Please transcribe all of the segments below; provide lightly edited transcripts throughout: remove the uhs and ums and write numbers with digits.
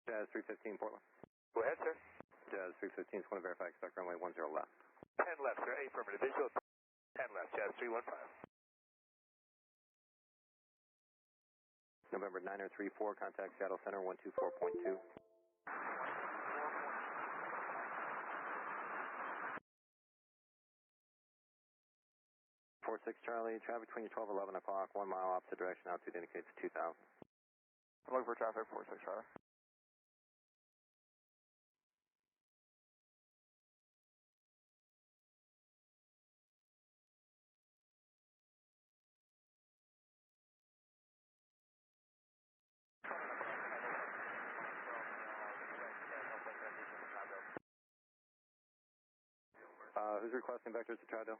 Jazz 315 Portland. Go ahead, sir. Jazz 315 is going to verify expect runway 10 left. 10 left, sir. Affirmative. Visual 10 left. Jazz 315. November 9034, contact Seattle Center 124.2. 46 Charlie, traffic between 12 and 11 o'clock, 1 mile opposite direction, altitude indicates 2,000. I'm looking for traffic, 46 Charlie. Who's requesting vectors to Trido?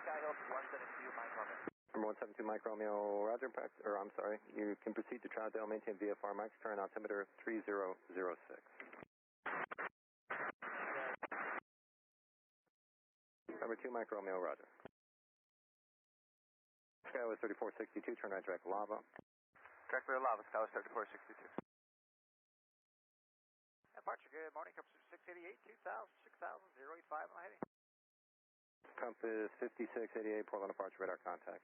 Skyhill 172 Mike Romeo. Number 172 Mike Romeo, roger, I'm sorry, you can proceed to Trido, maintain VFR, max current altimeter 3006. Number 2 Mike Romeo, roger. Skyway 3462, turn right direct lava. Direct clear lava, Skyway 3462. Departure, good morning. Compass 688, 2000, 6000, 085 on the heading. Compass 5688, Portland departure, radar contact.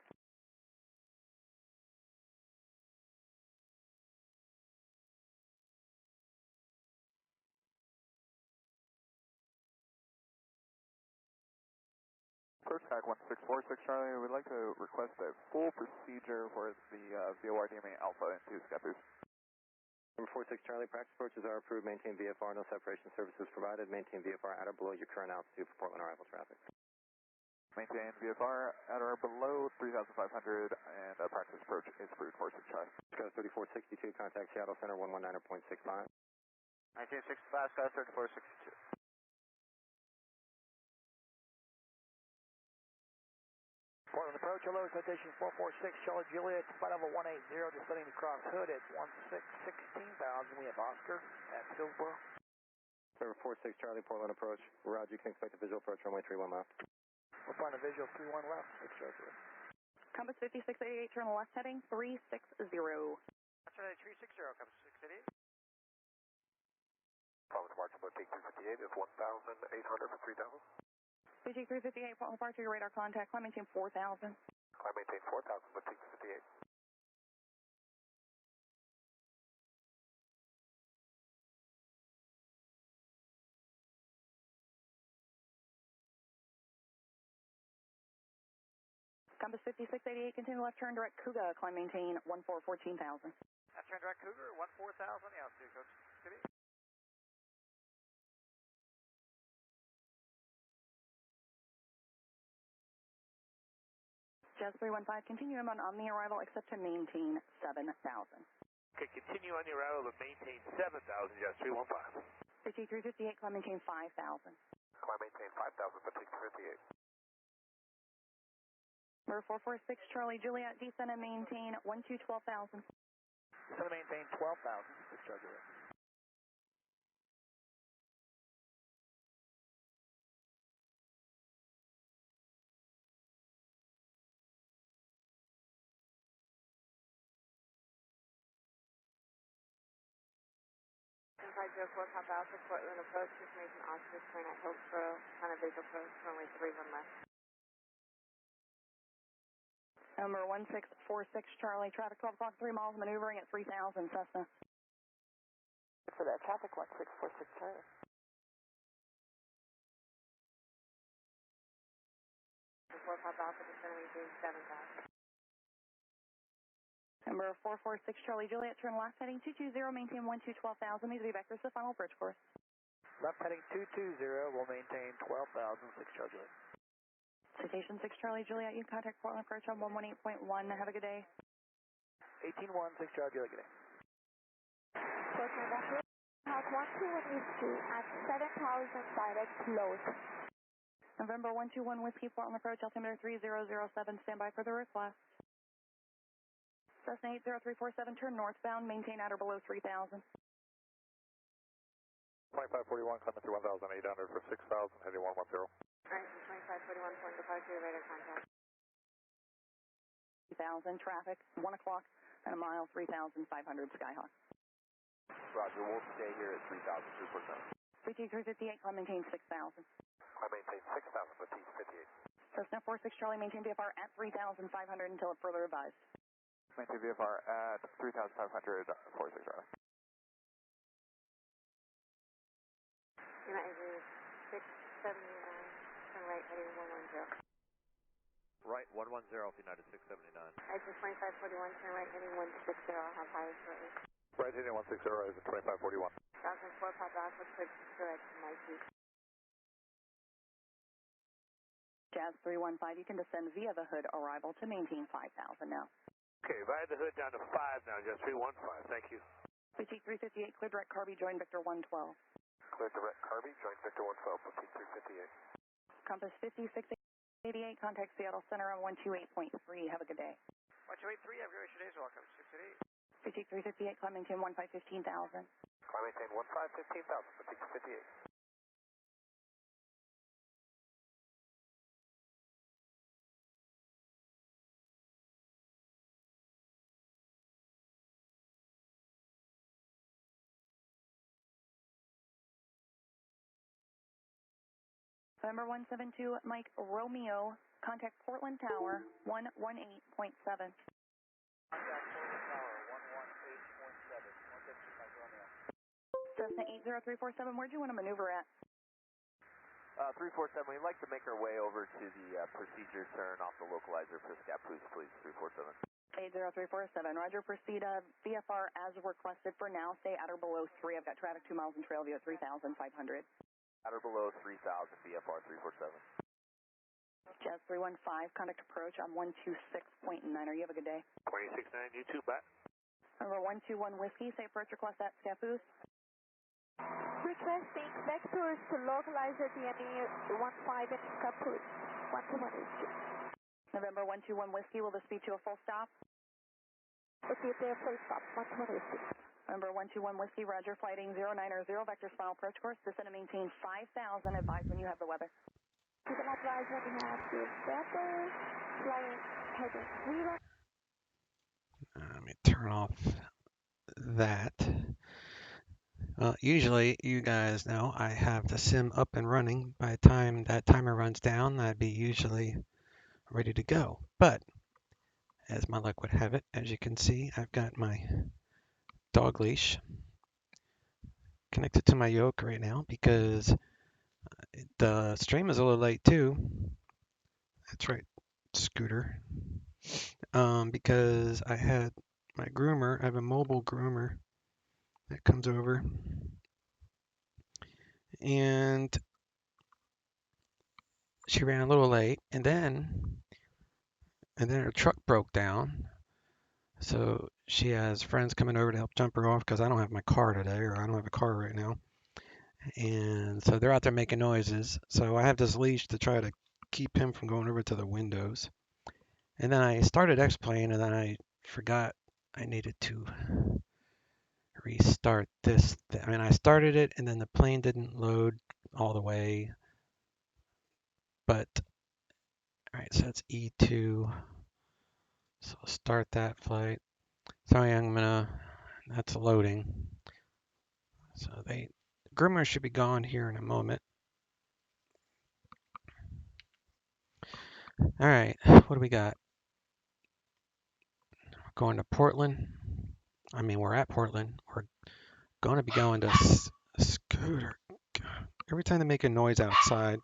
First pack 1646 Charlie, we'd like to request a full procedure for the VOR DMA Alpha into Skeppers. Number 46 Charlie, practice approaches are approved, maintain VFR, no separation services provided, maintain VFR at or below your current altitude for Portland arrival traffic. Maintain VFR at or below 3,500 and practice approach is approved 46 Charlie. Sky 3462, contact Seattle Center 119.65. 1965, Sky 3462. Portland approach, hello, citation 446, Charlie Juliet, flight level 180, descending across hood at 16,000. We have Oscar at Hillsborough. Number 46 Charlie, Portland approach. Roger, you can expect a visual approach, runway 31 left. We'll find a visual 31 left, 6 Charlie. Compass 5688, turn left heading 360. That's right, 360, Compass 688. Portland departure, but take 258 is 1,800 for 3,000. BG 358, Portland departure, radar contact, climb maintain 4,000. Climb maintain 4,000, but take 258. Compass 5688, continue left turn direct Cougar, climb maintain 14,000. Left turn direct Cougar, 14,000, the altitude coach City. Jazz 315, continue on the arrival except to maintain 7,000. Okay, continue on your arrival to maintain 7,000, Jazz 315. BG 358, climb maintain 5,000. Climb maintain 5,000, but take 258. Number 446, Charlie Juliet, descend and maintain 12,000. Descend and maintain 12,000, 6 Charlie. Empire 04, Papa Alpha, Portland approach, information Oscar, turn at Hillsborough, on a visual approach, runway 31 left. Number 1646, Charlie, traffic 12 o'clock, 3 miles, maneuvering at 3,000, Cessna. For that traffic 1646 Charlie. Before Papa Alpha, descend and maintain 7,000. Number 446, Charlie Juliet, turn left heading 220, maintain 12,000. These will be vectors to final bridge course. Left heading 220, we'll maintain 12,000, 6 Charlie. Citation 6 Charlie Juliet, you can contact Portland approach on 118.1. Have a good day. 18-1, 6 Charlie Juliet, good day. Portland approach, house 121 Whiskey at 7,000 direct close. November 121 Whiskey, Portland approach, altimeter 3007, standby for the request. Cessna 80347, turn northbound, maintain at or below 3,000. 2541, coming through 1,800 for 6,000, heading 110. Alright, 2541, point departure, radar contact. 3,000, traffic, 1 o'clock, and a mile, 3,500, Skyhawk. Roger, we'll stay here at 3,000, 347. 358, climb maintain 6,000. I maintain 6,000, but T 58. Cessna 46 Charlie, maintain VFR at 3,500 until further advised. Maintain VFR at 3,500, 46 Charlie. United 679, turn right heading 110. Right, 110, United 679. Exit 2541, turn right heading 160, I'll have higher shortly. Right heading 160, is 2541. 1004, Papa Alpha, quick direct to Mikey. Jazz 315, you can descend via the hood arrival to maintain 5,000 now. Okay, ride the hood down to 5 now, Jazz 315, thank you. Boutique 358, clear direct Carby, join Victor 112. Clear direct Carby, join Victor 112, Boutique 358. Compass 5688, contact Seattle Center on 128.3. Have a good day. 1283, have a great day's welcome. 688. Boutique 358, climb maintain 1515,000. Climb maintain 1515,000, Boutique 58. November 172, Mike Romeo, contact Portland Tower 118.7. Contact Portland Tower, 118.7. 115 Mike Romeo. Cessna 80347, where'd you want to maneuver at? 347, we'd like to make our way over to the procedure turn off the localizer for Scappoose, please, 347. 80347, roger, proceed VFR as requested for now, stay at or below 3. I've got traffic 2 miles and trail view at 3,500. At or below 3,000, VFR 347. Jazz 315, contact approach on 126.9. You have a good day. 269, you too, back. Number 121 Whiskey, say approach request at Scappoose. Requesting vectors to localize at the DME 15 in Scappoose, 121. November 121 Whiskey, will this be to a full stop? Okay, there, full stop, 121. Number 121 Whiskey, roger, flighting 090, vector final approach course, descend and maintain 5,000, advise when you have the weather. You can advise when you have the weather, flying heading 0. Let me turn off that. Usually, you guys know I have the sim up and running. By the time that timer runs down, I'd be usually ready to go. But, as my luck would have it, as you can see, I've got my dog leash connected to my yoke right now because the stream is a little late too. That's right, Scooter. Because I had my groomer, I have a mobile groomer that comes over, and she ran a little late, and then her truck broke down. So she has friends coming over to help jump her off because I don't have my car today, or I don't have a car right now. And so they're out there making noises. So I have this leash to try to keep him from going over to the windows. And then I started X-Plane, and then I forgot I needed to restart this. I mean, I started it, and then the plane didn't load all the way. But, all right, so it's E2. So I'll start that flight. Sorry, that's loading. So groomer should be gone here in a moment. All right, what do we got? We're going to Portland. I mean, we're at Portland. We're going to be going to Scooter. Every time they make a noise outside.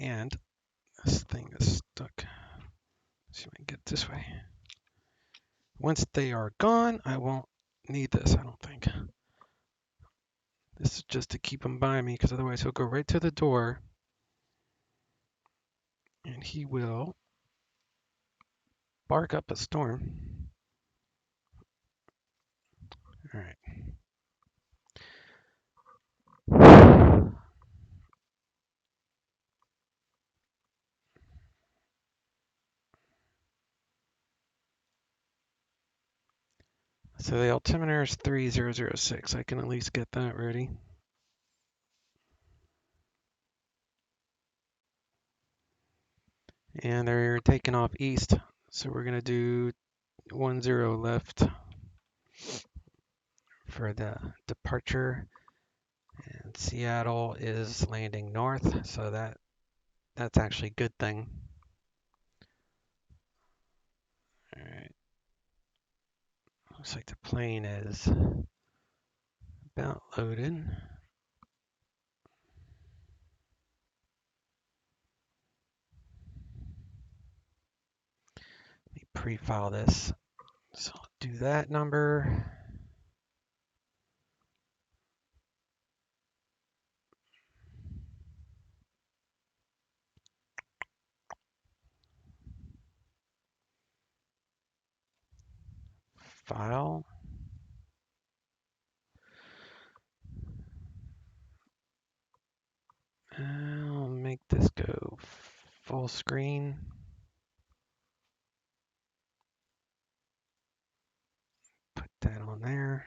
And this thing is stuck. Let's see if I can get it this way. Once they are gone, I won't need this, I don't think. This is just to keep him by me, because otherwise he'll go right to the door. And he will bark up a storm. All right. So the altimeter is 3006. I can at least get that ready. And they're taking off east. So we're going to do 10 left for the departure. And Seattle is landing north, so that's actually a good thing. All right. Looks like the plane is about loaded. Let me pre-file this. So I'll do that number. File. I'll make this go full screen. Put that on there.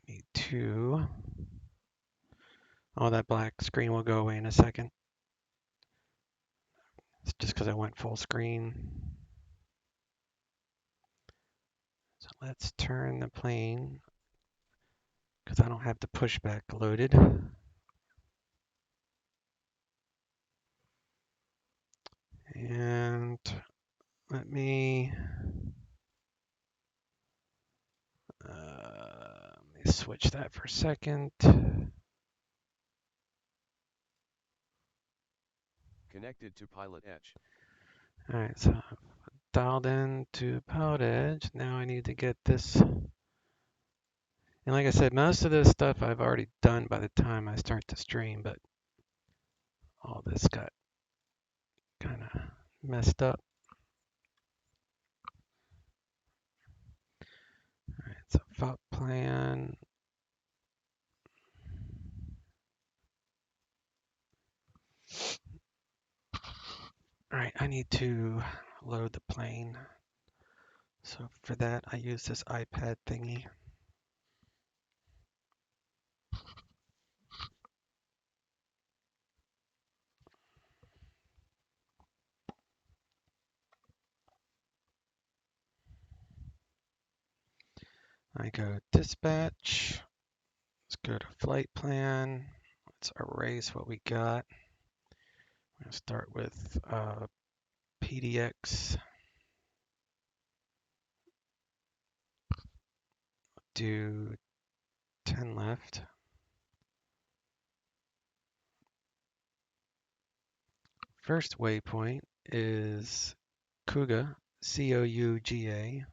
Need two. Oh, that black screen will go away in a second. It's just because I went full screen. So let's turn the plane because I don't have the pushback loaded. And let me switch that for a second. Connected to PilotEdge. All right, so I've dialed in to PilotEdge. Now I need to get this. And like I said, most of this stuff I've already done by the time I start the stream, but all this got kind of messed up. All right, so FOP plan. All right, I need to load the plane. So for that, I use this iPad thingy. I go dispatch. Let's go to flight plan. Let's erase what we got. I'm going to start with PDX. Do 10 left. First waypoint is Couga, C-O-U-G-A.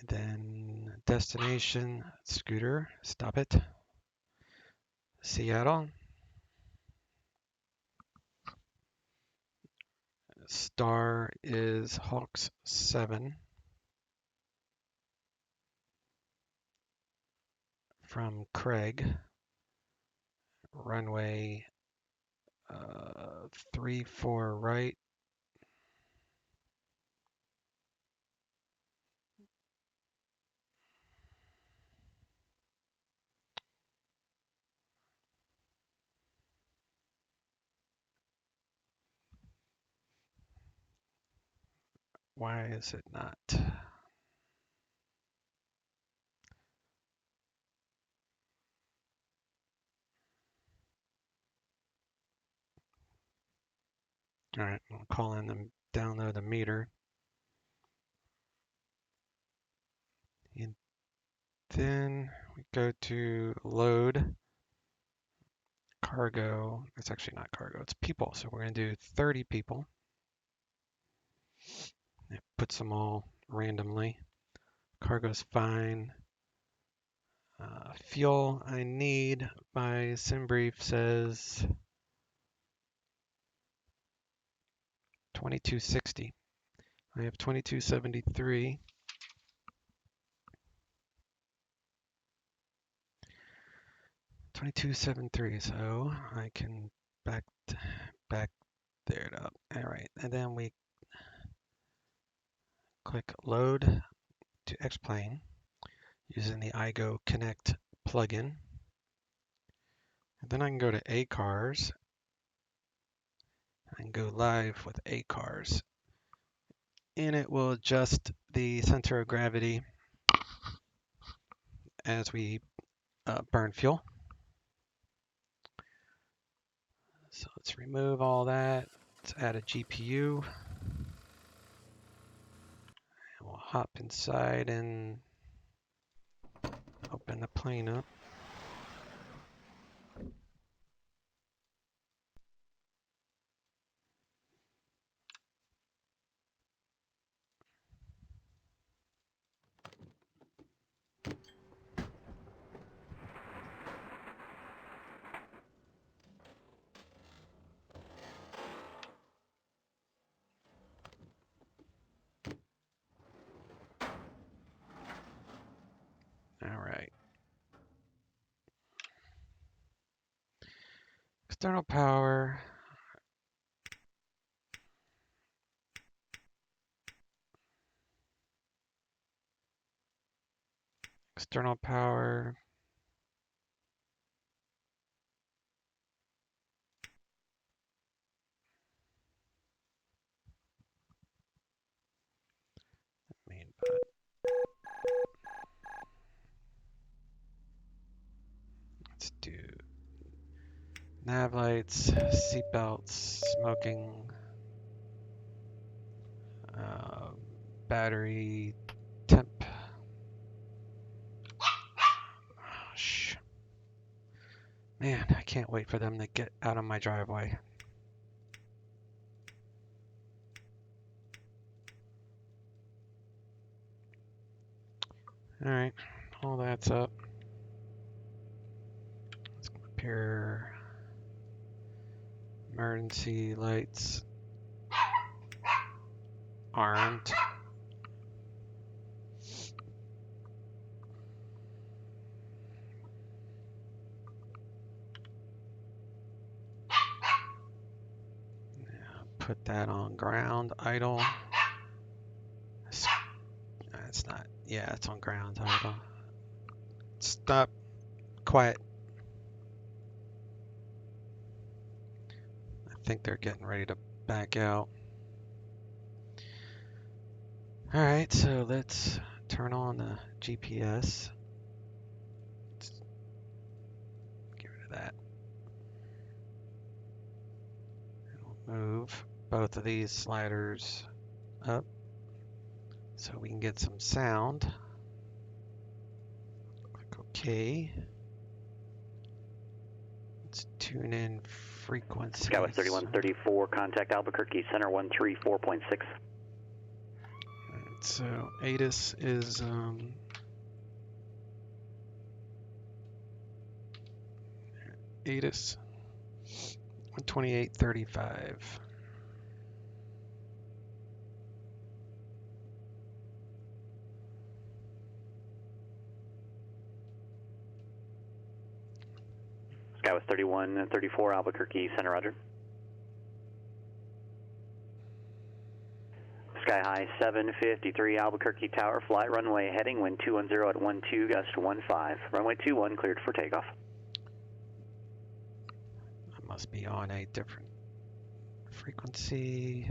And then destination, Scooter, stop it. Seattle. Star is Hawks 7. From Craig. Runway 34 right. Why is it not? All right, I'll call in and download the meter. And then we go to load cargo. It's actually not cargo, it's people. So we're going to do 30 people. It puts them all randomly. Cargo's fine. Fuel I need, my sim brief says 2260. I have 2273. 2273, so I can back there it up. All right, and then we click load to X-Plane using the iGo Connect plugin. And then I can go to ACARS and go live with ACARS. And it will adjust the center of gravity as we burn fuel. So let's remove all that. Let's add a GPU. And we'll hop inside and open the plane up. All right. External power. External power. Main button. Let's do nav lights, seat belts, smoking, battery, temp. Man, I can't wait for them to get out of my driveway. All right, all that's up. Let's go up here. Emergency lights armed. Put that on ground idle. It's not. Yeah, it's on ground idle. Stop. Quiet. I think they're getting ready to back out. All right, so let's turn on the GPS. Let's get rid of that. And we'll move both of these sliders up so we can get some sound. Click OK. Let's tune in frequency. Skywest 3134, contact Albuquerque Center 134.6. So ATIS is ATIS 12835. Skywest 3134, Albuquerque Center, roger. Sky high 753, Albuquerque Tower, flight runway heading, wind 210 at 12, gust 15. Runway 21 cleared for takeoff. I must be on a different frequency.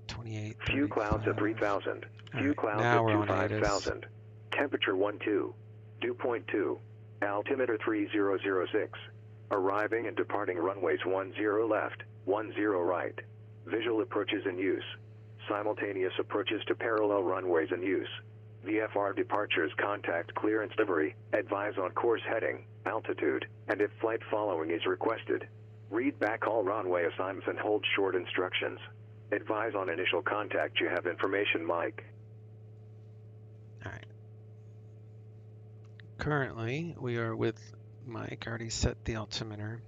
28. Few clouds at 3,000. Few clouds at 25,000. Temperature 12. Dew point 2. Altimeter 3006. Arriving and departing runways 10 left, 10 right. Visual approaches in use. Simultaneous approaches to parallel runways in use. VFR departures contact clearance livery, advise on course heading, altitude, and if flight following is requested. Read back all runway assignments and hold short instructions. Advise on initial contact. You have information, Mike. All right. Currently, we are with Mike. I already set the altimeter.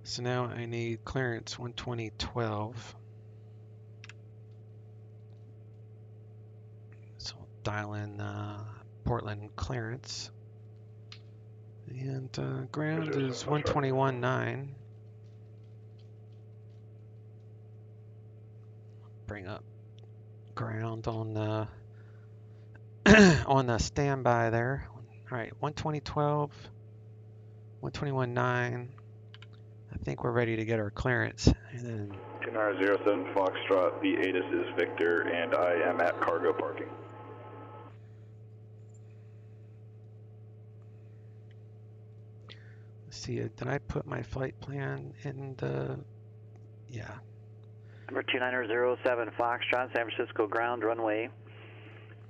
So now I need clearance 120.12. So I'll dial in Portland clearance. And ground is 121.9. Bring up ground on the on the standby there. All right, 120.12, 121.9. I think we're ready to get our clearance. And then 2907 Foxtrot, the ATIS is Victor, and I am at cargo parking. let's see, did I put my flight plan in the? Yeah. Number 2907 Foxtrot, San Francisco ground runway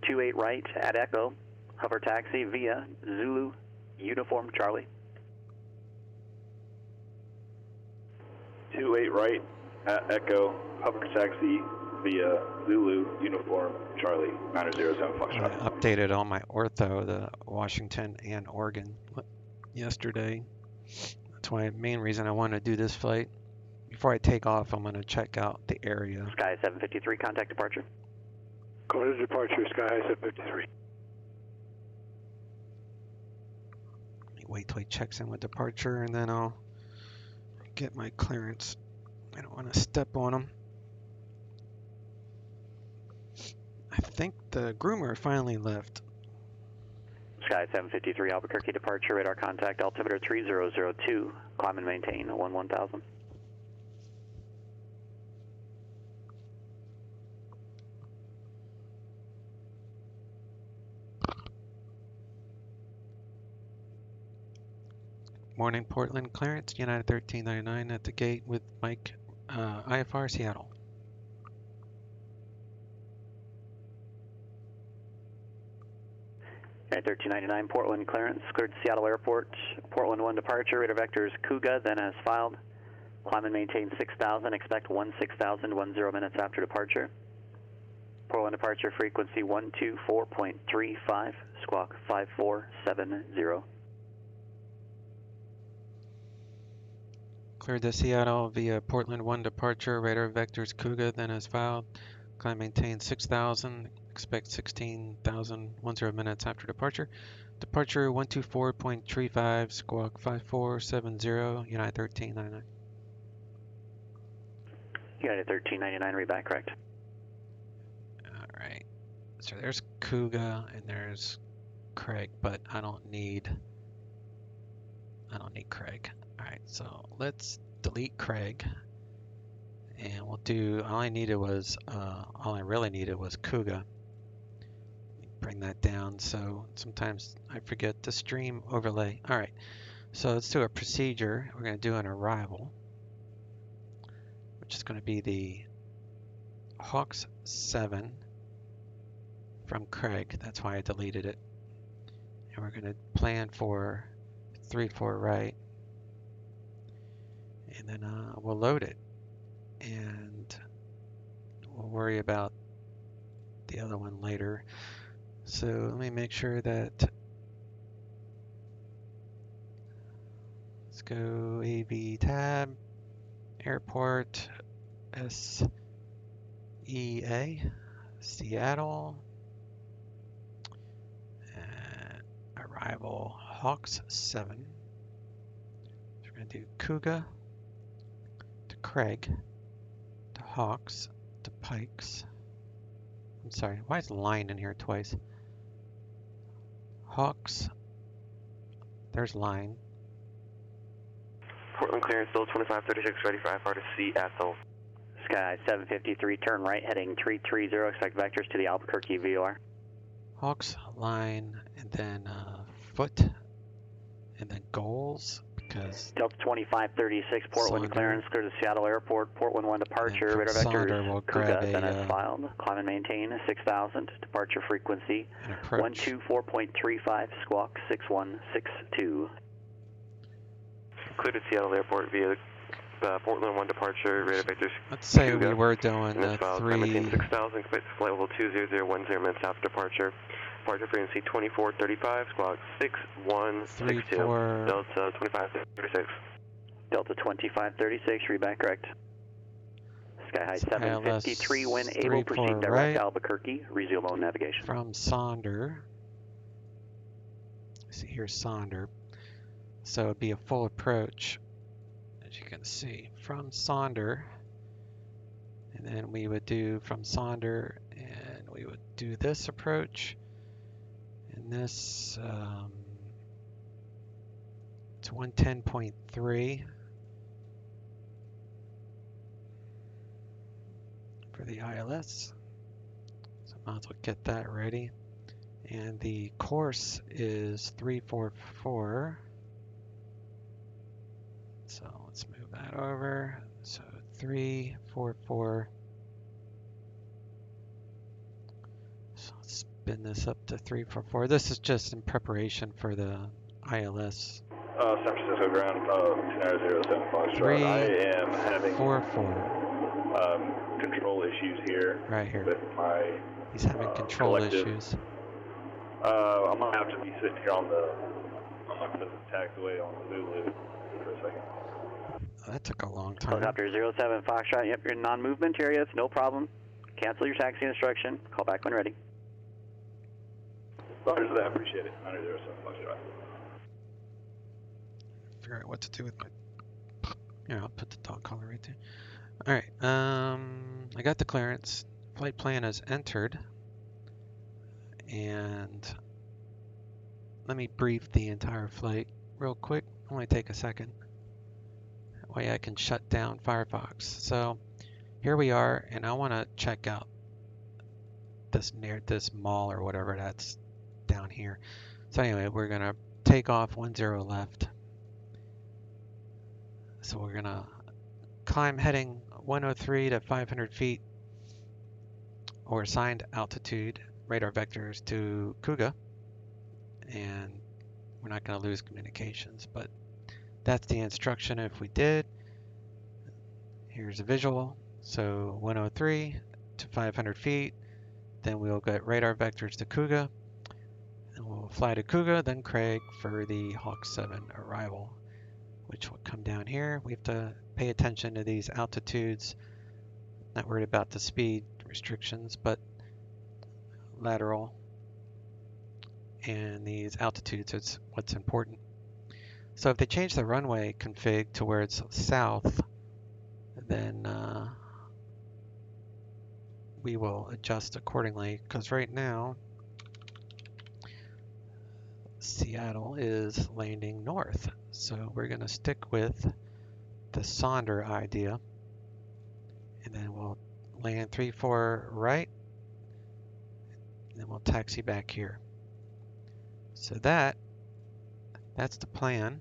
28 right at Echo, hover taxi via Zulu Uniform Charlie. 28 right at Echo, hover taxi via Zulu Uniform Charlie, 907 Foxtrot. I updated on my Ortho, the Washington and Oregon yesterday. That's why main reason I want to do this flight. Before I take off, I'm going to check out the area. Sky 753, contact departure. Go to departure, Sky 753. Wait till he checks in with departure, and then I'll get my clearance. I don't want to step on him. I think the groomer finally left. Sky 753, Albuquerque departure, radar contact, altimeter 3002, climb and maintain 1000. Morning, Portland clearance, United 1399 at the gate with Mike, IFR Seattle. United 1399, Portland clearance, cleared to Seattle Airport, Portland 1 departure, radar vectors Cougar, then as filed, climb and maintain 6000, expect 16,000, 10 minutes after departure. Portland departure frequency 124.35, squawk 5470. Cleared to Seattle via Portland 1 departure, radar vectors Cougar, then as filed, climb maintain 6000, expect 16,000, 10 minutes after departure. Departure 124.35, squawk 5470, United 1399. United 1399, read back, correct. Alright, so there's Cougar and there's Craig, but I don't need Craig. Alright, so let's delete Craig, and we'll do, all I really needed was Cougar. Bring that down, so sometimes I forget to stream overlay. Alright, so let's do a procedure. We're going to do an arrival, which is going to be the Hawks 7 from Craig. That's why I deleted it. And we're going to plan for 34 right. And then we'll load it. And we'll worry about the other one later. So let me make sure that, let's go AV tab, airport, SEA, Seattle, arrival, Hawks 7. So we're going to do Cougar to Craig, to Hawks, to Pikes. I'm sorry, why is line in here twice? Hawks, there's line. Portland clearance, still 2536, ready for IFR to Seattle. Sky 753, turn right, heading 330, expect vectors to the Albuquerque VOR. Hawks, line, and then foot, and then goals, because Delta 2536, Portland Sonder. clearance, clear to Seattle Airport, Portland 1 departure, radar vectors we'll grab Cougar, then a, as filed, climb and maintain 6000, departure frequency 124.35, squawk 6162. Clear to Seattle Airport via Portland 1 departure, radar vectors. Let's say Cougar, we were doing the 3. 6000, expect flight level 20010 minutes after departure. Departure frequency 2435, squawk 6162. Delta 2536. Delta 2536, read back correct. Sky high 753, when able, proceed direct right. Albuquerque, resume on navigation. From Sonder. See, here's Sonder. So it'd be a full approach, as you can see, from Sonder. And then we would do from Sonder and we would do this approach, and this, it's 110.3 for the ILS. So I might as well get that ready. And the course is 344. So let's move that over. So 344. So let's spin this up to 344. This is just in preparation for the ILS. San Francisco ground, 29007 Foxtrot. I am having 344. Control issues here. Right here. With my. He's having control collective. issues. I'm gonna have to be sitting here on the. I'm gonna put the taxiway on the Zulu for a second. Oh, that took a long time. Helicopter 07 Foxtrot. Yep, you're in non-movement area. It's no problem. Cancel your taxi instruction. Call back when ready. Roger that. Appreciate it. 907 Foxtrot. Figure out what to do with my. Yeah, I'll put the dog collar right there. All right. I got the clearance. Flight plan is entered. And let me brief the entire flight real quick. Only take a second. That way I can shut down Firefox. So here we are, and I want to check out this mall or whatever that's down here. So anyway, we're gonna take off 10 left. So we're gonna climb heading 103 to 500 feet or assigned altitude. Radar vectors to Kuga, and we're not going to lose communications, but that's the instruction if we did. Here's a visual. So 103 to 500 feet, then we'll get radar vectors to Kuga, and we'll fly to Kuga, then Craig for the Hawk 7 arrival, which will come down here. We have to pay attention to these altitudes. Not worried about the speed restrictions, but lateral and these altitudes is what's important. So if they change the runway config to where it's south, then we will adjust accordingly, because right now Seattle is landing north. So we're going to stick with the Sonder idea, and then we'll land 34 right. Then we'll taxi back here. So that's the plan.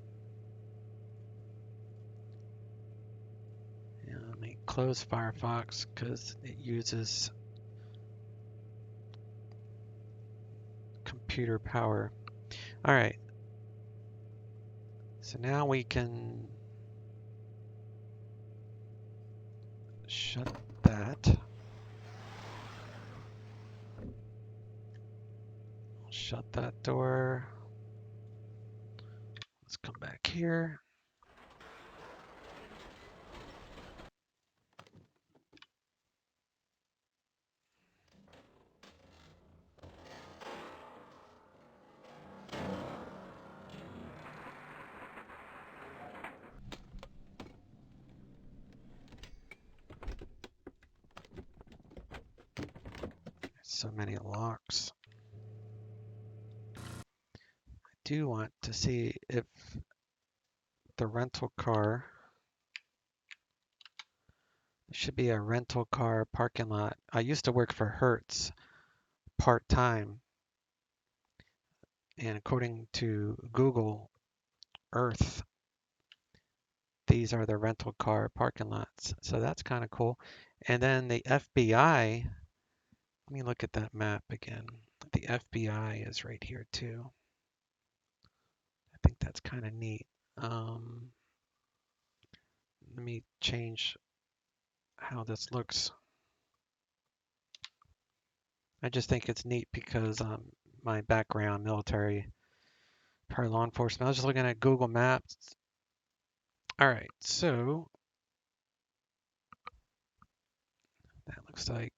And let me close Firefox because it uses computer power. All right. So now we can shut that. Shut that door. Let's come back here. So many locks. I do want to see if the rental car, there should be a rental car parking lot. I used to work for Hertz part-time, and according to Google Earth, these are the rental car parking lots. So that's kind of cool. And then the FBI, let me look at that map again. The FBI is right here too. I think that's kind of neat. Let me change how this looks. I just think it's neat because my background, military, prior law enforcement. I was just looking at Google Maps. All right, so that looks like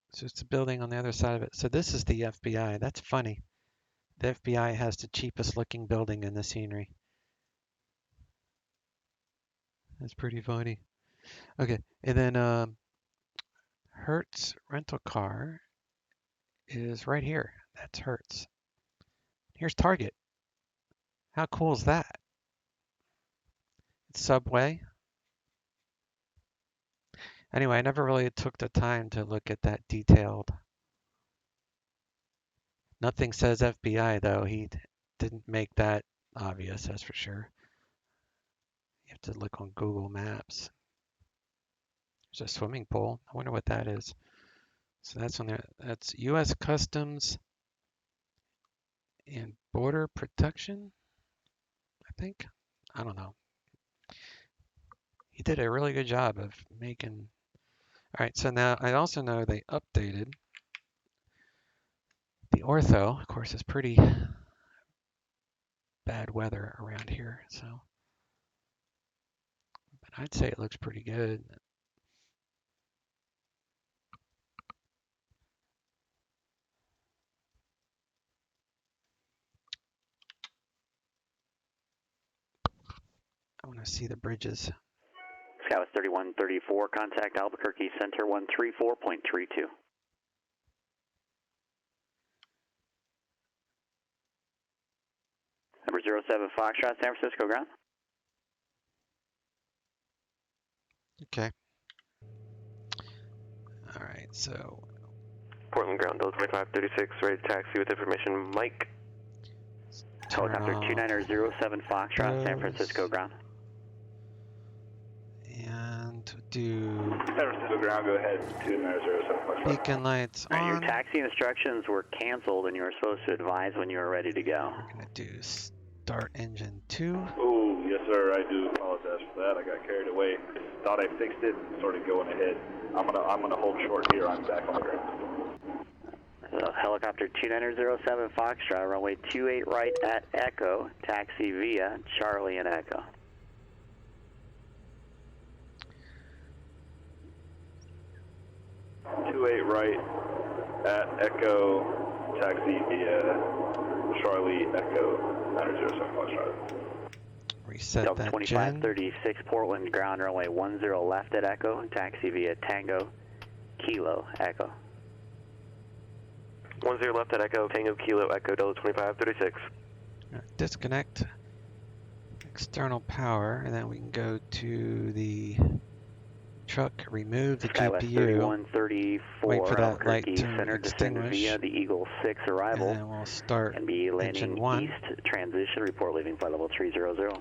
it's just a building on the other side of it. So this is the FBI. That's funny. The FBI has the cheapest looking building in the scenery. That's pretty funny. Okay, and then Hertz rental car is right here. That's Hertz. Here's Target. How cool is that? It's Subway. Anyway, I never really took the time to look at that detailed. Nothing says FBI though. He didn't make that obvious, that's for sure. You have to look on Google Maps. There's a swimming pool. I wonder what that is. So that's on there. That's U.S. Customs and Border Protection, I think. I don't know. He did a really good job of making. All right, so now I also know they updated the Ortho. Of course, it's pretty bad weather around here, so. But I'd say it looks pretty good. I want to see the bridges. Skywest 3134, contact Albuquerque Center 134.32. Number 07 Foxtrot, San Francisco ground. Okay. All right, so. Portland ground, Delta 2536, ready to taxi with information, Mike. Helicopter 2907 Foxtrot, San Francisco ground. And do San Francisco ground, go ahead, 2907 Foxtrot. Beacon lights on. Your taxi instructions were canceled and you were supposed to advise when you were ready to go. We're going to do start engine 2. Oh, yes sir, I do apologize for that. I got carried away. Thought I fixed it, started going ahead. I'm gonna hold short here, I'm back on the ground. Helicopter 2907 Foxtrot, runway 28 right at Echo, taxi via Charlie and Echo. Right at Echo, taxi via Charlie Echo 907 Foxtrot. Reset Delta that 2536 Portland ground, runway 10 left at Echo, taxi via Tango Kilo Echo. 10 left at Echo, Tango Kilo Echo, Delta 2536. Disconnect external power, and then we can go to the truck, remove the GPU, 3134, wait for that light to Center, extinguish, via the Eagle 6 arrival, and then we'll start and be landing engine 1. east, transition, report leaving flight level 300.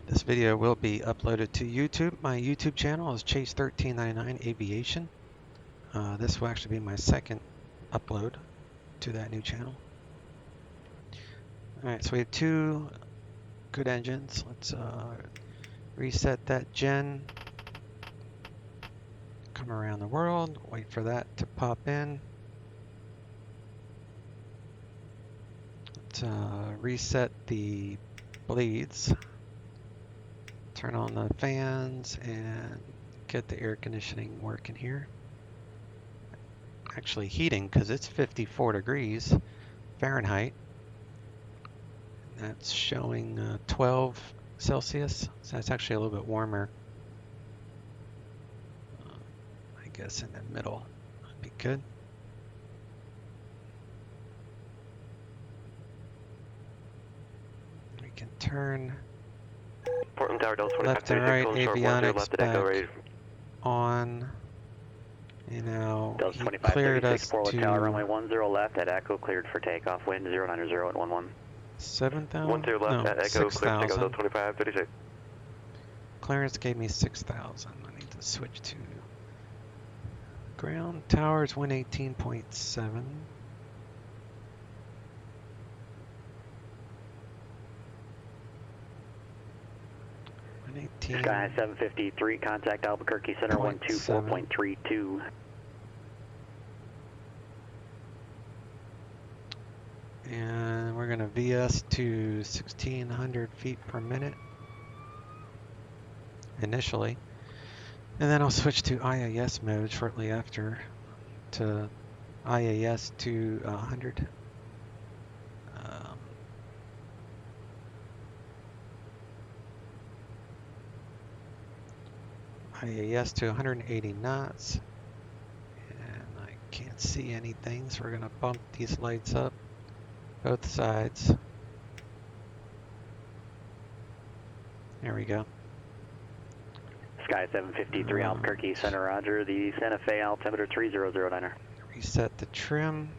This video will be uploaded to YouTube. My YouTube channel is Chase1399 Aviation. This will actually be my second upload to that new channel. Alright, so we have 2 good engines. Let's reset that gen. Come around the world, wait for that to pop in. Let's reset the bleeds. Turn on the fans and get the air conditioning working here. Actually heating because it's 54 degrees Fahrenheit. That's showing 12 Celsius, so that's actually a little bit warmer. I guess in the middle would be good. We can turn Portland Tower, Delta left and right 2536, avionics back on. You know, Delta he 2536 cleared us Portland to Tower, runway 10 left at Echo, cleared for takeoff, wind 090 at 11. 7,000? 10 left No, at Echo, cleared for takeoff, 6,000. Delta 2536. Clearance gave me 6,000. I need to switch to ground. Towers 118.7. Sky 753, contact Albuquerque Center 124.32. And we're going to VS to 1,600 feet per minute initially. And then I'll switch to IIS mode shortly after. to IAS to 100. IAS to 180 knots. And I can't see anything, so we're going to bump these lights up, both sides. There we go. Sky 753 Albuquerque Center, roger. The Santa Fe altimeter 3009er. Reset the trim.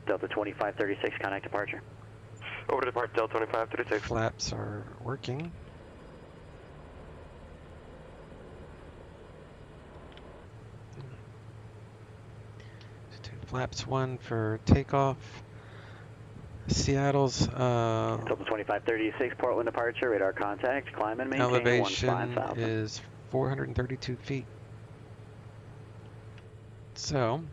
Delta 2536, contact departure. Over to depart, Delta 2536. Flaps are working. Flaps 1 for takeoff. Seattle's Delta 2536, Portland departure, radar contact, climb and maintain elevation 15,000. is 432 feet. So,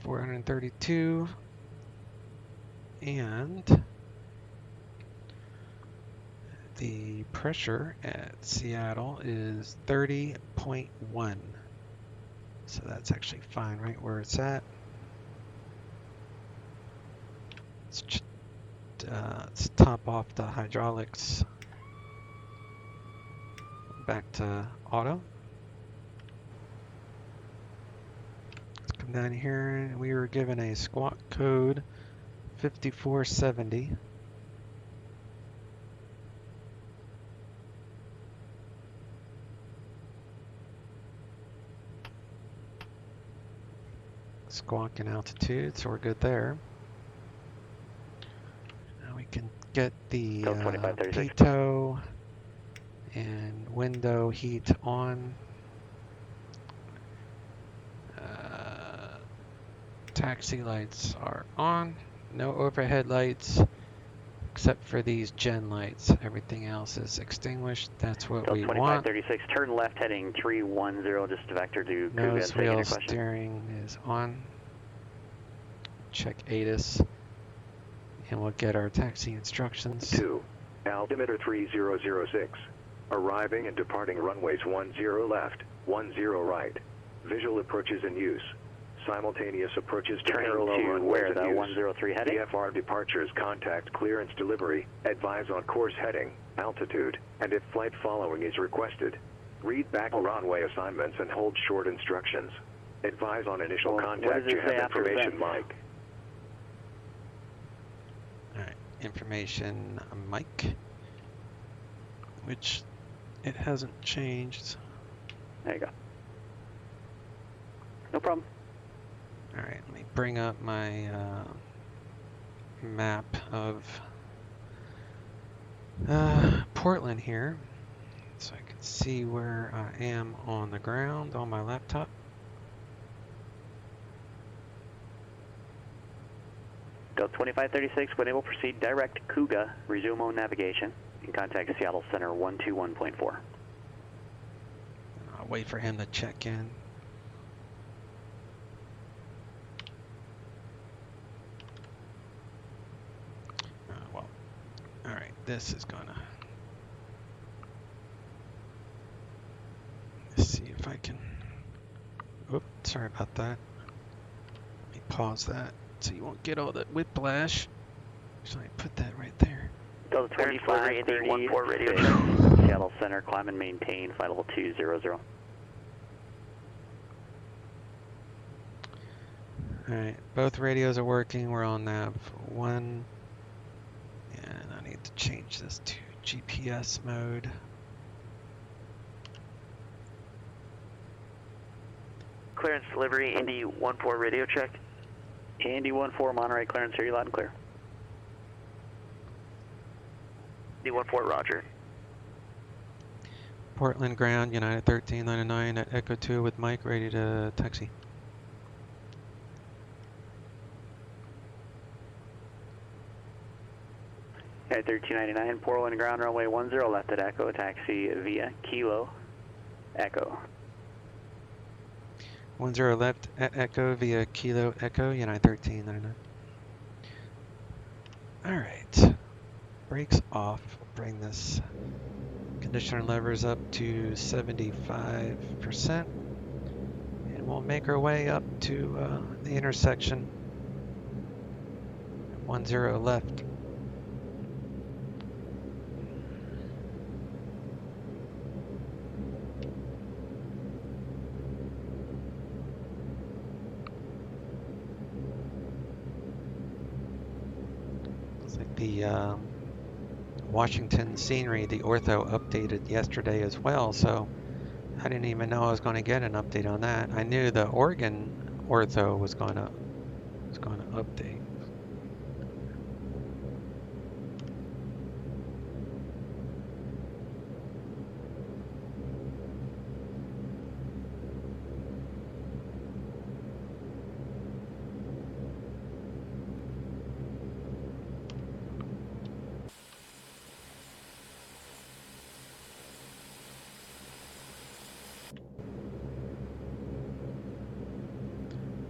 432, and the pressure at Seattle is 30.1. So that's actually fine right where it's at. Let's top off the hydraulics. Back to auto. Let's come down here, and we were given a squawk code 5470. Squawk and altitude, so we're good there. Now we can get the pitot and window heat on. Taxi lights are on. No overhead lights except for these gen lights. Everything else is extinguished. That's what we want. 2536, turn left heading 310, just a vector to Cougar. Nose wheel steering is on. Check ATIS, and we'll get our taxi instructions. 2, altimeter 3006. Arriving and departing runways 10 left, 10 right. Visual approaches in use. Simultaneous approaches to parallel runways where, the in use. 103 heading? VFR departures, contact clearance delivery, advise on course heading, altitude, and if flight following is requested. Read back runway assignments and hold short instructions. Advise on initial contact. You have information, Mike. Alright, information, Mike. Which it hasn't changed. There you go. No problem. Alright, let me bring up my map of Portland here, so I can see where I am on the ground on my laptop. Delta 2536, when able, proceed direct Cougar, resume on navigation, and contact Seattle Center 121.4. I'll wait for him to check in. Well, alright, this is gonna... Let's see if I can... Oops, sorry about that. Let me pause that so you won't get all that whiplash. So I put that right there. Delta 2530, radio Seattle Center, climb and maintain, flight level 200. Alright, both radios are working. We're on nav 1. And I need to change this to GPS mode. Clearance delivery, Indy 14 radio check. Indy 14, Monterey clearance, hear you loud and clear. Indy 14, roger. Portland ground, United 1399 at Echo 2 with Mike, ready to taxi. United 1399, Portland ground, runway 10 left at Echo, taxi via Kilo Echo. 10 left at Echo via Kilo Echo, United 1399. Alright, brakes off. Bring this conditioner levers up to 75%. And we'll make our way up to the intersection. 10 left. Looks like the Washington scenery, the Ortho updated yesterday as well, so I didn't even know I was going to get an update on that. I knew the Oregon Ortho was going to update.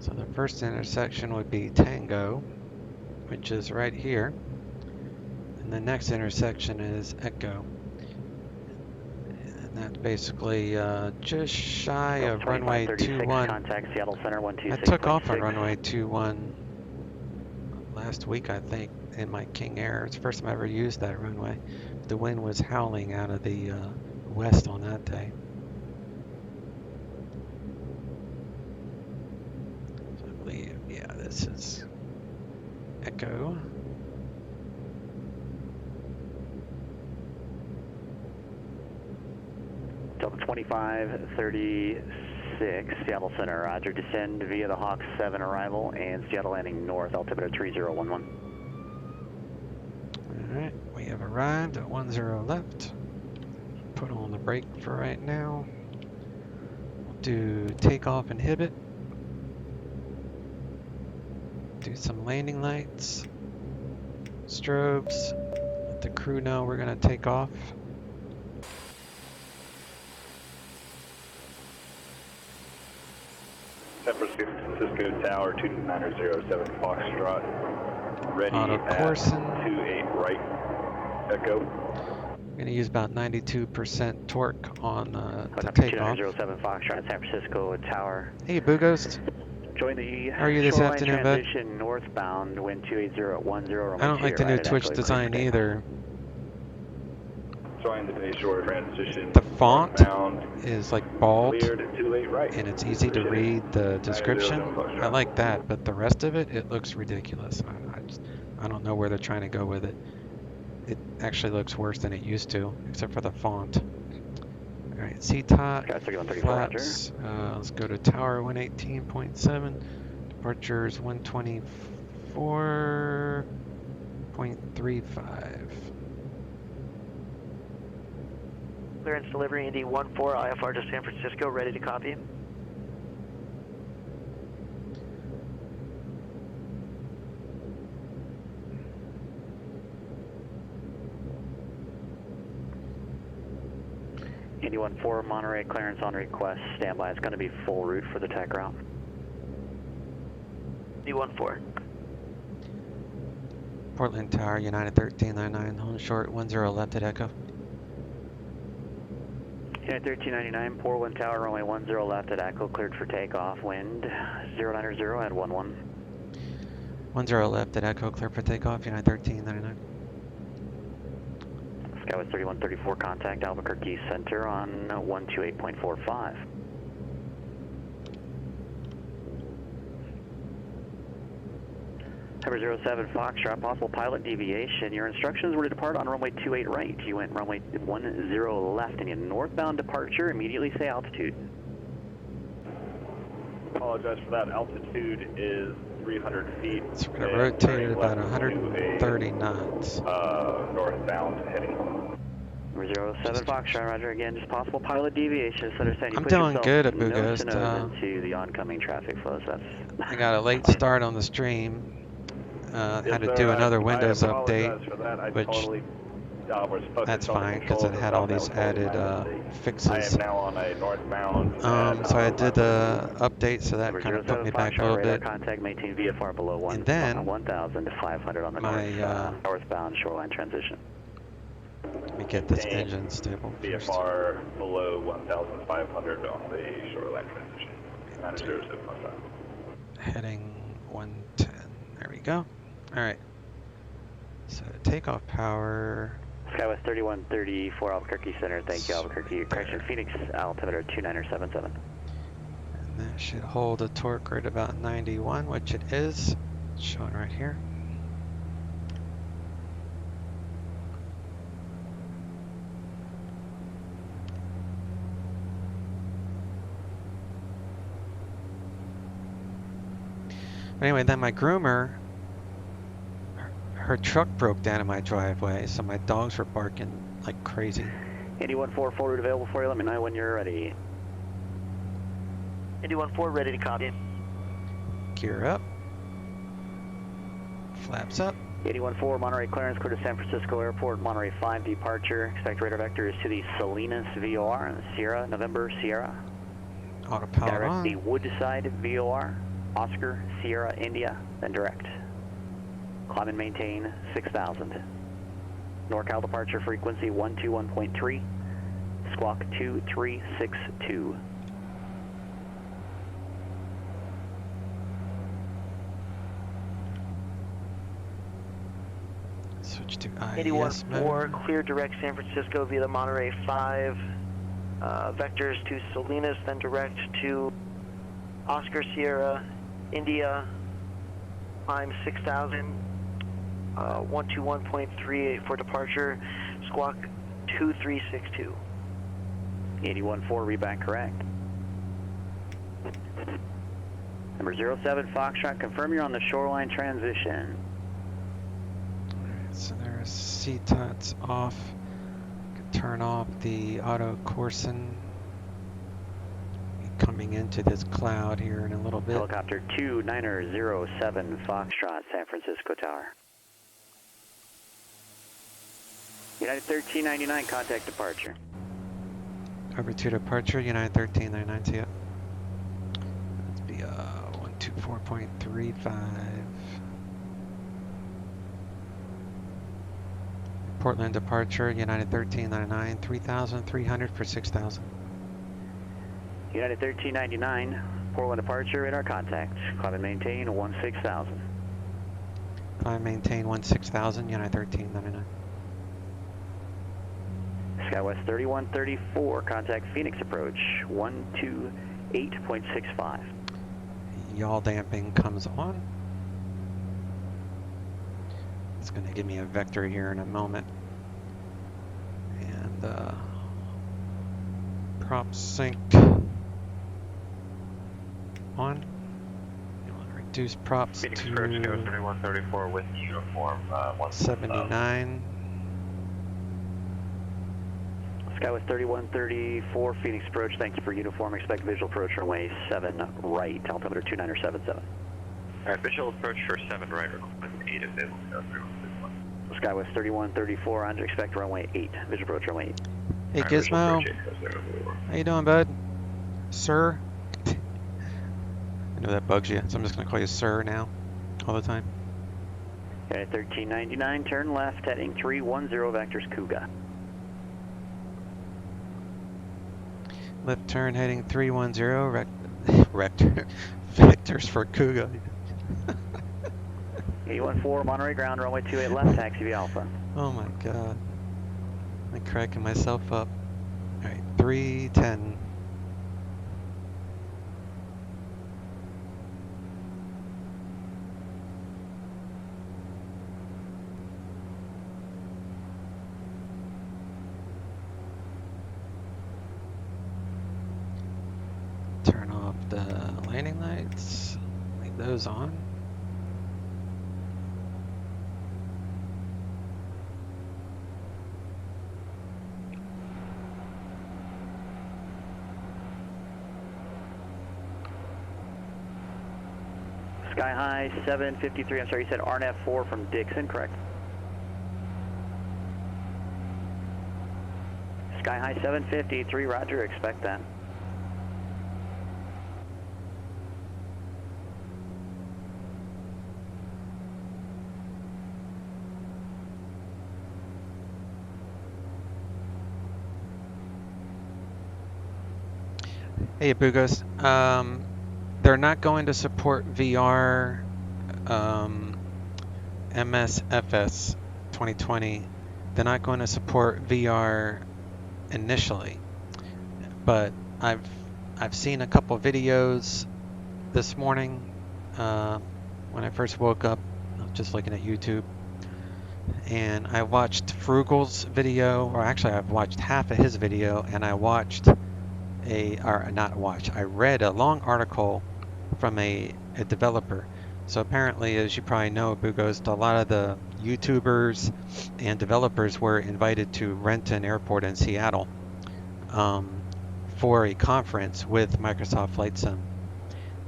So the first intersection would be Tango, which is right here. And the next intersection is Echo. And that's basically just shy of runway 21. Contact Seattle Center 126. I took off on runway 21 last week, I think, in my King Air. It's the first time I ever used that runway. The wind was howling out of the west on that day. Yeah, this is Echo. Delta 2536, Seattle Center, roger. Descend via the Hawk 7 arrival and Seattle landing north, altimeter 3011. Alright, we have arrived at 10 left. Put on the brake for right now. We'll do takeoff inhibit. Do some landing lights, strobes, let the crew know we're going to take off. San Francisco Tower 2907 Foxtrot, ready Auto at coursing. 28 right, Echo. I'm going to use about 92% torque on to Hotel take off. 2907 Foxtrot, San Francisco Tower. Hey, Boo Ghost. Join the How are you this shoreline afternoon, bud? transition northbound, wind 28010. I don't like the new Twitch design either. Join the bay shore transition. The font northbound, is like bold, cleared at 28 right. and it's easy to read the description. I like that, but the rest of it looks ridiculous. I don't know where they're trying to go with it. It actually looks worse than it used to, except for the font. All right, C-top, flaps. Let's go to tower 118.7. Departures 124.35. Clearance delivery Indy 14, IFR to San Francisco, ready to copy. Indy 14, Monterey clearance on request, standby. It's going to be full route for the tech route. Indy 14. Portland Tower, United 1399, home short 10 left at Echo. United 1399, Portland Tower, runway 10 left at Echo, cleared for takeoff, wind 090 at 11. 10 left at Echo, clear for takeoff, United 1399. Skywest 3134, contact Albuquerque Center on 128.45. Number 07 Foxtrot, possible pilot deviation. Your instructions were to depart on runway 28 right. You went runway 10 left and your northbound departure. Immediately say altitude. Apologize for that. Altitude is 300 feet. So we're going to rotate it about 130 knots. Northbound heading. Number 07 Foxtrot, roger again. Just possible pilot deviation. So understand you I'm put doing yourself good at nose Bughost. to nose into the oncoming traffic flows. I got a late start on the stream. Had to do another Windows update, which that's fine because it had all these added fixes. I am now on a northbound. So I did the update, so that kind of put me back a little bit. Contact, maintain VFR below 1, and then 1,000 to 500 on the my northbound shoreline transition. Let me get this engine stable first. VFR below 1,500 on the shoreline transition. 90715. Heading 110. There we go. All right. So takeoff power. Skywest 3134 Albuquerque Center. Thank you, Albuquerque. Correction, Phoenix altimeter 2977. And that should hold a torque right about 91, which it is. It's showing right here. Anyway, then my groomer, her truck broke down in my driveway, so my dogs were barking like crazy. 81-4 forward available for you. Let me know when you're ready. 81-4 ready to copy. Gear up. Flaps up. 81-4 Monterey clearance, clear to San Francisco Airport. Monterey 5 departure. Expect radar vector is to the Salinas VOR, Sierra, November, Sierra. Autopilot direct on. the Woodside VOR, Oscar, Sierra, India, then direct. Climb and maintain 6,000. NorCal departure frequency 121.3, squawk 2362. Switch to IES 81-4, clear direct San Francisco via the Monterey 5. Vectors to Salinas, then direct to Oscar, Sierra, India. Climb 6,000. 121.38 for departure. Squawk 2362. 81-4, readback correct. Number 07 Foxtrot, confirm you're on the shoreline transition. Alright, so there's CTOT's off. Could turn off the auto coursing. Coming into this cloud here in a little bit. Helicopter 2907 Foxtrot, San Francisco Tower. United 1399, contact departure. Over to departure, United 1399, see ya. Let's be 124.35. Portland departure, United 1399, 3,300 for 6,000. United 1399, Portland departure, radar contact. Climb and maintain 16,000. Climb maintain 16,000, United 1399. Skywest 3134, contact Phoenix approach 128.65. Yaw damping comes on. It's going to give me a vector here in a moment. And prop sync on. You want to reduce props Phoenix to approach, go 3134 with uniform 179. Skywest 3134, Phoenix approach, thank you for uniform. Expect visual approach runway 7 right, altimeter 2977. Alright, visual approach for 7 right, request 8 available, 3161. Skywest 3134, under expect runway 8, visual approach runway 8. Hey Gizmo, how you doing, bud? Sir? I know that bugs you, so I'm just going to call you Sir now, all the time. Okay, 1399, turn left, heading 310, vectors Cougar. Left turn heading 310, vectors for Cougar. 814, Monterey ground, runway 28 left, taxi via Alpha. Oh my god. I'm cracking myself up. Alright, 310. Turn off the landing lights. Leave those on. Sky High 753, I'm sorry, you said RNF 4 from Dixon, correct? Sky High 753, roger, expect that. Hey, Bugos. They're not going to support VR MSFS 2020. They're not going to support VR initially, but I've seen a couple videos this morning when I first woke up. I was just looking at YouTube, and I watched Frugal's video, or actually I've watched half of his video, and I watched I read a long article from a developer. So apparently, as you probably know, Bugos, a lot of the YouTubers and developers were invited to Renton Airport in Seattle for a conference with Microsoft Flight Sim.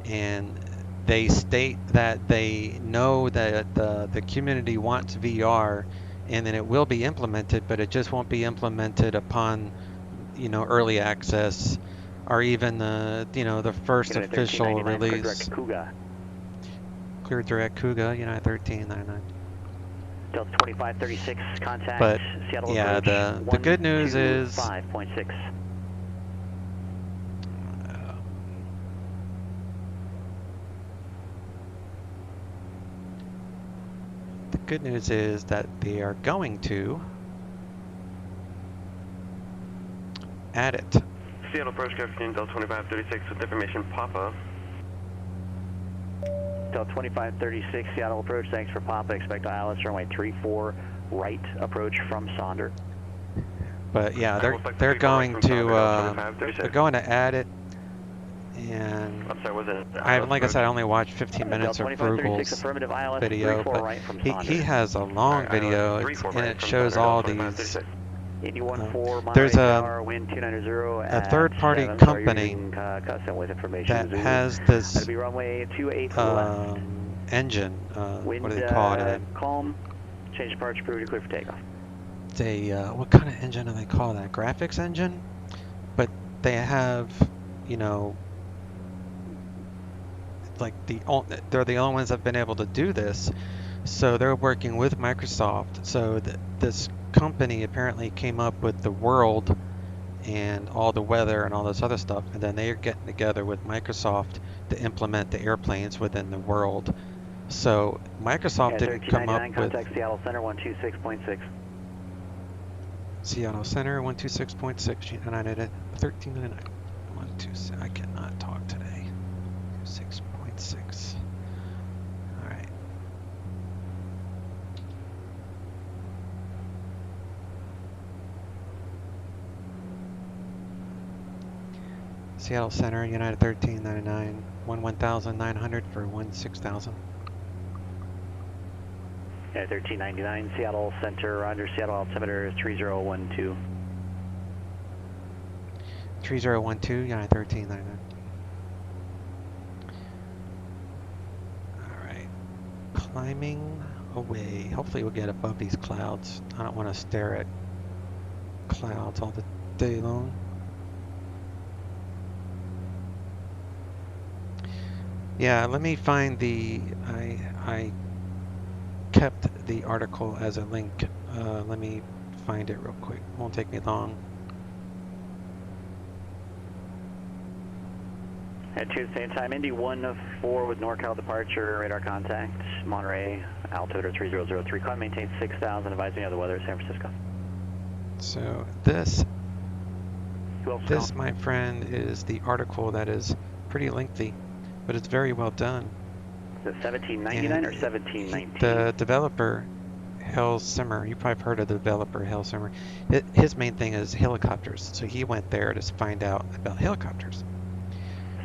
And they state that they know that the community wants VR, and then it will be implemented, but it just won't be implemented upon early access, or even the first official release. Clear direct Kuga, United 1399. Delta 2536, contact But Seattle yeah, approach, the good news is 5.6. the good news is that they are going to add it. Seattle approach, Captain Delta 2536 with information Papa. Delta 2536, Seattle approach, thanks for Papa. Expect ILS runway 34 right approach from Sonder. But yeah, they're going to add it, and I'm sorry, was it? like I said, I only watched 15 minutes of Frugal's video, but he has a long video, and it shows all these. There's a third-party company that has this engine. What do they call it? Calm. Change departure approved. Clear for takeoff. It's a what kind of engine do they call that? Graphics engine, but they have, like they're the only ones that have been able to do this. So they're working with Microsoft. So this company apparently came up with the world and all the weather and all this other stuff, and then they're getting together with Microsoft to implement the airplanes within the world. So Microsoft didn't come up with Seattle Center 126.6. Seattle Center 126.6, United at 1399. 126. I cannot talk today. 6.6. All right. Seattle Center, United 1399, 11,900 for 16,000. Yeah, 1399, Seattle Center, under Seattle altimeter 3012. 3012, United 1399. All right, climbing away. Hopefully we'll get above these clouds. I don't want to stare at clouds all the day long. Yeah, let me find I kept the article as a link. Let me find it real quick. Won't take me long. At Tuesday time, Indy 14 with NorCal departure, radar contact, Monterey, altimeter 3003, climb maintain 6,000, advising of the weather at San Francisco. So this, my friend, is the article that is pretty lengthy, but it's very well done. Is it 1799 or 1719? The developer, Hell Simmer, you probably heard of the developer, Hell Simmer. His main thing is helicopters, so he went there to find out about helicopters.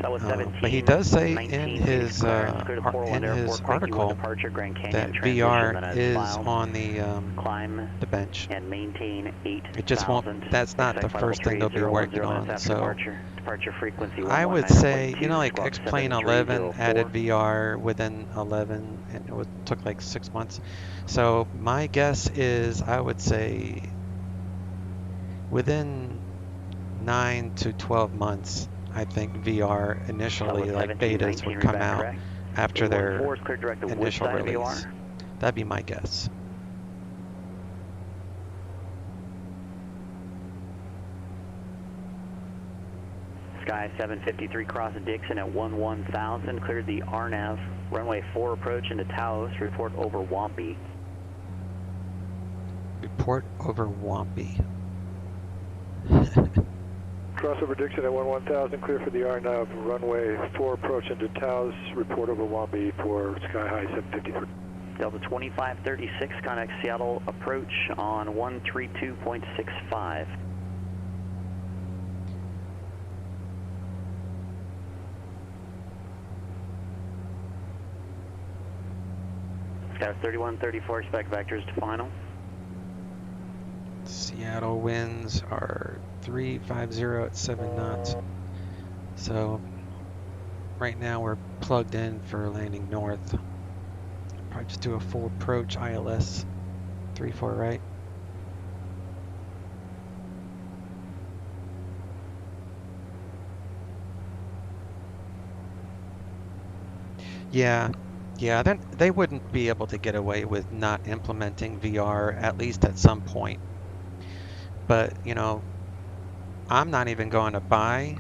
But he does say in his article that VR is on the bench. And maintain 8,000. It just won't. That's not the first thing they'll be working on. So departure frequency I would say, like XP11 added VR within 11, and it took like 6 months. So my guess is, I would say within 9 to 12 months. I think VR initially, like betas, would come out after their initial release. That'd be my guess. Sky 753 cross Dixon at 11,000. Cleared the RNAV. Runway 4 approach into Taos. Report over Wampy. Report over Wampy. Crossover Dixon at 11,000, clear for the RNAV. Runway 4 approach into Taos. Report over Wampy for Sky High 753. Delta 2536, contact Seattle approach on 132.65. Sky 3134, expect vectors to final. Seattle winds are 350 at 7 knots. So right now we're plugged in for landing north. Probably just do a full approach ILS 34 right. Yeah, then they wouldn't be able to get away with not implementing VR at least at some point. But you know, I'm not even going to buy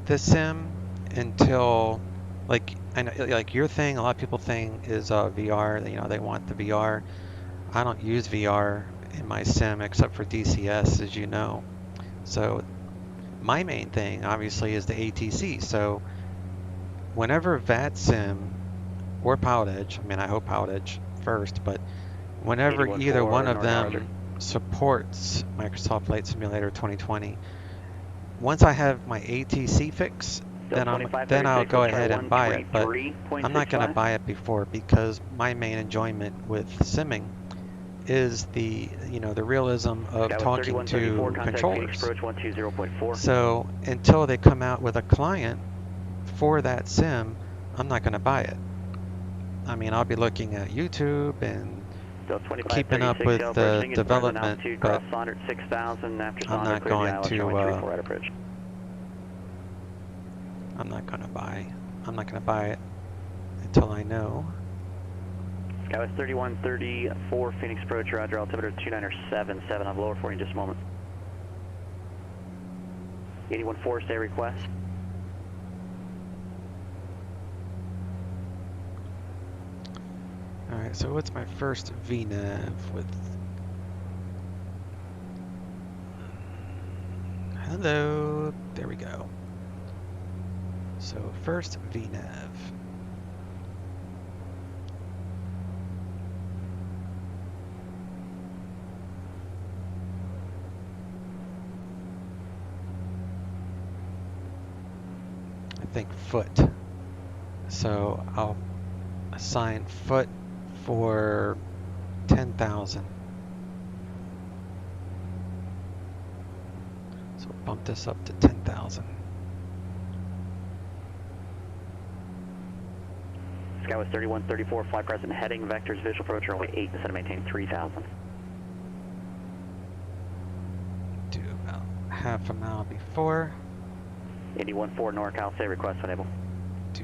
the sim until, like, I know, like your thing, a lot of people think is VR. You know, they want the VR. I don't use VR in my sim except for DCS, as you know. So my main thing, obviously, is the ATC. So whenever VATSIM or PilotEdge, I mean, I hope PilotEdge first, but whenever either one of them supports Microsoft Flight Simulator 2020, once I have my ATC fix, then I'll go ahead and buy it. But I'm not going to buy it before, because my main enjoyment with simming is the realism of talking to controllers. So until they come out with a client for that sim, I'm not going to buy it. I mean, I'll be looking at YouTube and keeping up with the development, but I'm not going to buy it until I know. Skywest 3134, Phoenix approach, roger, altimeter 2977, I'm lower for you in just a moment. 814, stay request. Alright, so what's my first VNAV with... Hello, there we go. So first VNAV. I think foot. So I'll assign foot for 10,000. So bump this up to 10,000. Skywest 3134, fly present heading, vectors, visual approach, runway 8, descend to maintain 3,000. Do about half a mile before. 814 NorCal, say request unable. Do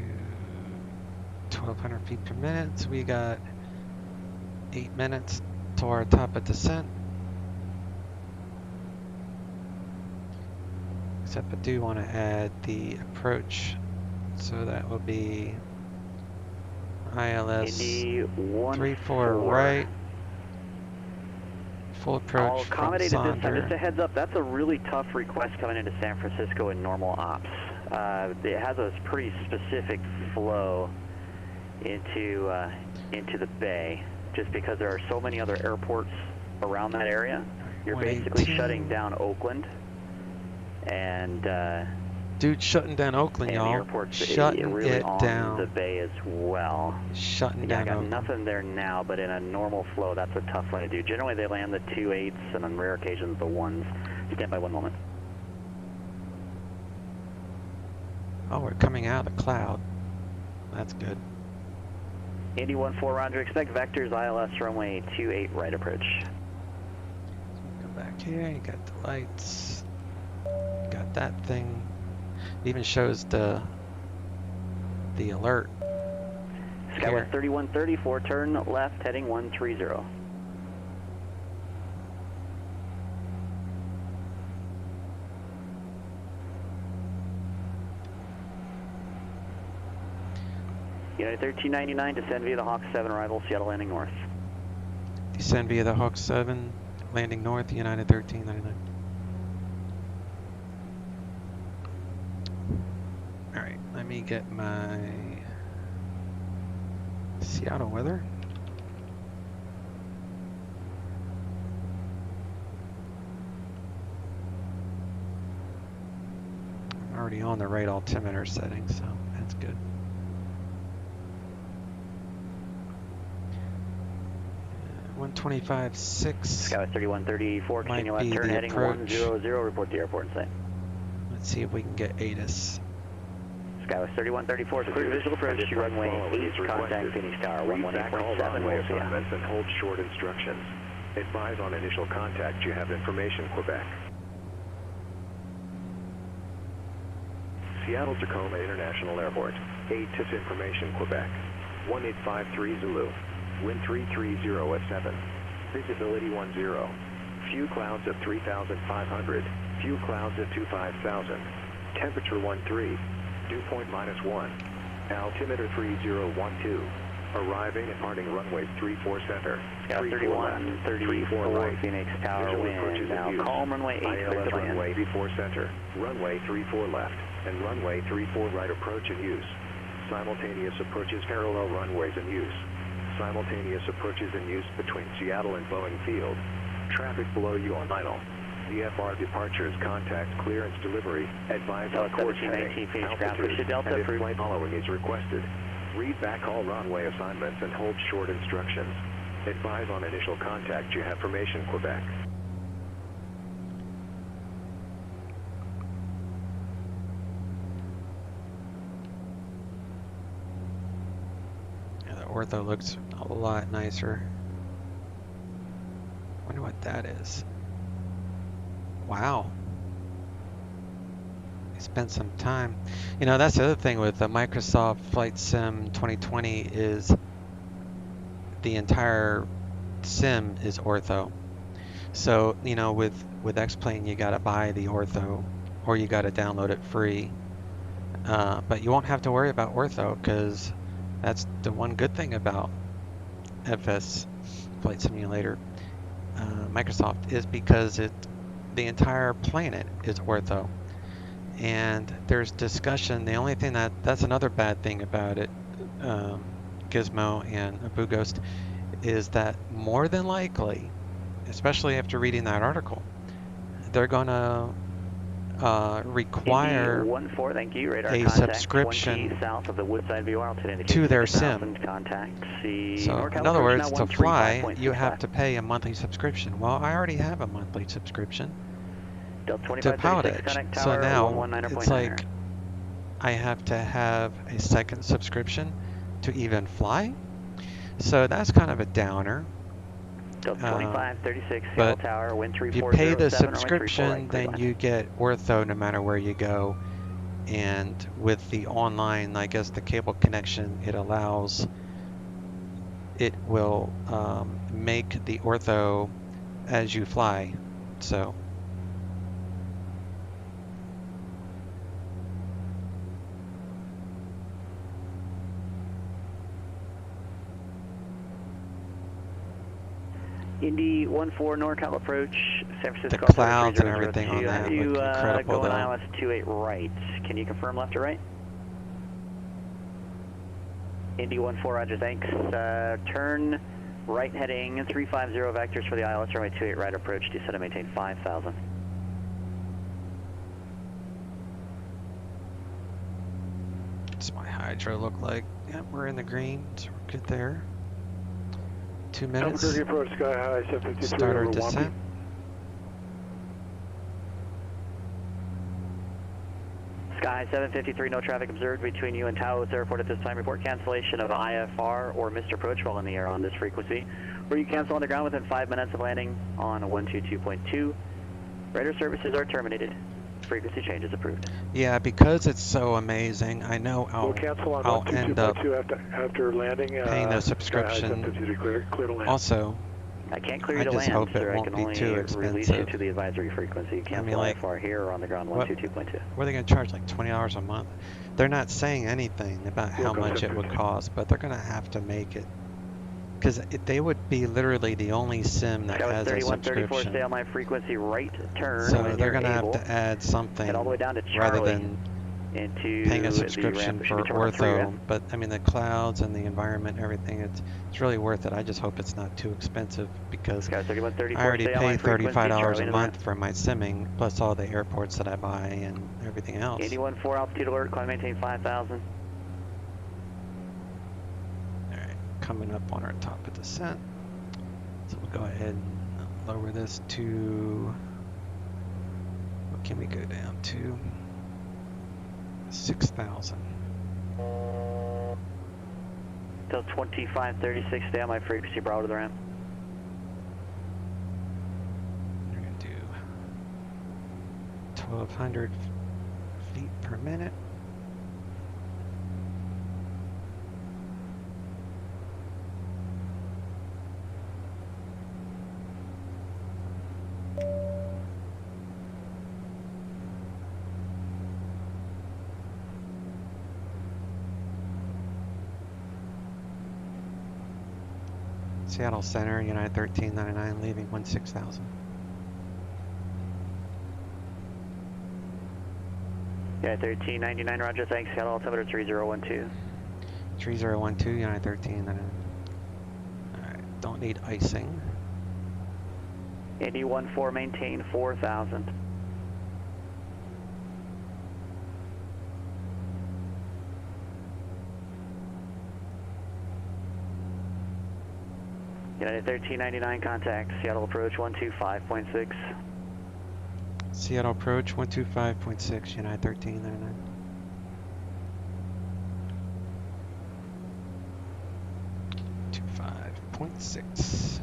1,200 feet per minute, so we got 8 minutes to our top of descent. Except I do want to add the approach, so that will be ILS 34 right, full approach. I'll accommodate it this time. Just a heads up, that's a really tough request coming into San Francisco in normal ops. It has a pretty specific flow into the bay, just because there are so many other airports around that area. You're basically shutting down Oakland, and dude, shutting down Oakland, y'all. The airport's shutting really it on down. The bay as well. Shutting down. I got Oakland. nothing there now, but in a normal flow, that's a tough one to do. Generally, they land the 2.8s, and on rare occasions, the 1s. Stand by 1 moment. Oh, we're coming out of the cloud. That's good. Indy 14, roger. Expect vectors, ILS, runway 28, right approach. Go back here. You got the lights. You got that thing. It even shows the alert. Skywest 3134, turn left, heading 130. United 1399, descend via the Hawk 7, arrival Seattle landing north. Descend via the Hawk 7, landing north, United 1399. Alright, let me get my Seattle weather. I'm already on the right altimeter setting, so that's good. Uh, 125.6. Skyway 3134, continue left turn heading 100, report the airport in sight. Let's see if we can get ATIS. Skyway 3134, clear visual approach to runway 8, contact Phoenix Tower 118.7, we'll see ya. And hold short instructions. Advise on initial contact, you have information, Quebec. Seattle Tacoma International Airport. ATIS information, Quebec. 1853 Zulu. Wind 330 at 7. Visibility 10. Few clouds at 3,500. Few clouds at 25,000. Temperature 13. Dew point -1. Altimeter 3012. Arriving and departing runway 34 center. 3134 right. Phoenix Tower wind. Now calm runway 8, clear to land. Runway 34 center. Runway 34 left. And runway 34 right approach in use. Simultaneous approaches parallel runways in use. Simultaneous approaches in use between Seattle and Boeing Field. Traffic below you on idle. VFR departures, contact, clearance, delivery. Advise on course heading, altitude, and if flight following is requested. Read back all runway assignments and hold short instructions. Advise on initial contact, you have formation, Quebec. Ortho looks a lot nicer. Wonder what that is. Wow. They spent some time. You know, that's the other thing with the Microsoft Flight Sim 2020 is the entire sim is Ortho. So, you know, with X-Plane you gotta buy the Ortho or you gotta download it free. But you won't have to worry about Ortho because that's the one good thing about FS Flight Simulator Microsoft is because the entire planet is Ortho. And there's discussion. The only thing that's another bad thing about it, Gizmo and Abu Ghost, is that more than likely, especially after reading that article, they're gonna require 14, thank you. Radar a contact, subscription south of the Woodside view, to their sim. Contact. So in other words, to fly, you have to pay a monthly subscription. Well, I already have a monthly subscription to PilotEdge. So now it's like I have to have a second subscription to even fly. So that's kind of a downer. But Tower, wind if you pay the subscription, then you get Ortho no matter where you go. And with the online, I guess the cable connection, it will make the Ortho as you fly. So Indy 14 NorCal approach, San Francisco. The clouds and everything on that look incredible go though. ILS 28 right. Can you confirm left or right? Indy 14, roger, thanks. Turn right heading 350 vectors for the ILS runway 28 right approach, descend and maintain 5,000. What's my hydro look like? Yep, we're in the green, so we're good there. 2 minutes. Albuquerque approach, sky high, 753 Start our over descent. Sky 753, no traffic observed between you and Taos Airport at this time. Report cancellation of IFR or missed approach while in the air on this frequency. Or you cancel on the ground within 5 minutes of landing on 122.2. Radar services are terminated. Frequency change is approved. Yeah, because it's so amazing, I know We'll cancel on I'll end up after landing. paying the subscription clear to land. also I can't clear you I to just land, hope it sir. I won't can be only too release you expensive. to the advisory frequency. You can't fly like, far here or on the ground what 122.2. are they going to charge, like $20 a month? They're not saying anything about how much it would cost, but they're going to have to make it. Because they would be literally the only sim that has a 3134, subscription. stay on my frequency, right turn So when they're you're going to have able. to add something Head all the way down to rather Charlie than into paying a the subscription ramp. for Terminal 3 Ortho. ramp. But I mean, the clouds and the environment, everything, it's really worth it. I just hope it's not too expensive because I 3134, already stay on my pay frequency, $35 Charlie a in the ramp. month for my simming, plus all the airports that I buy and everything else. 81.4 altitude alert, climb maintain 5,000. Alright, coming up on our top of descent. So we'll go ahead and lower this to, what can we go down to? 6,000. Till 2536, stay on my frequency, Bravo to the ramp. We're going to do 1,200 feet per minute. Seattle Center, United 1399, leaving 16,000. Yeah, 1399, roger, thanks. Seattle altimeter 3012. 3012, United 1399. Alright, don't need icing. 81.4, maintain 4,000. United 1399, contact Seattle approach 125.6. Seattle approach 125.6, United 1399. .6.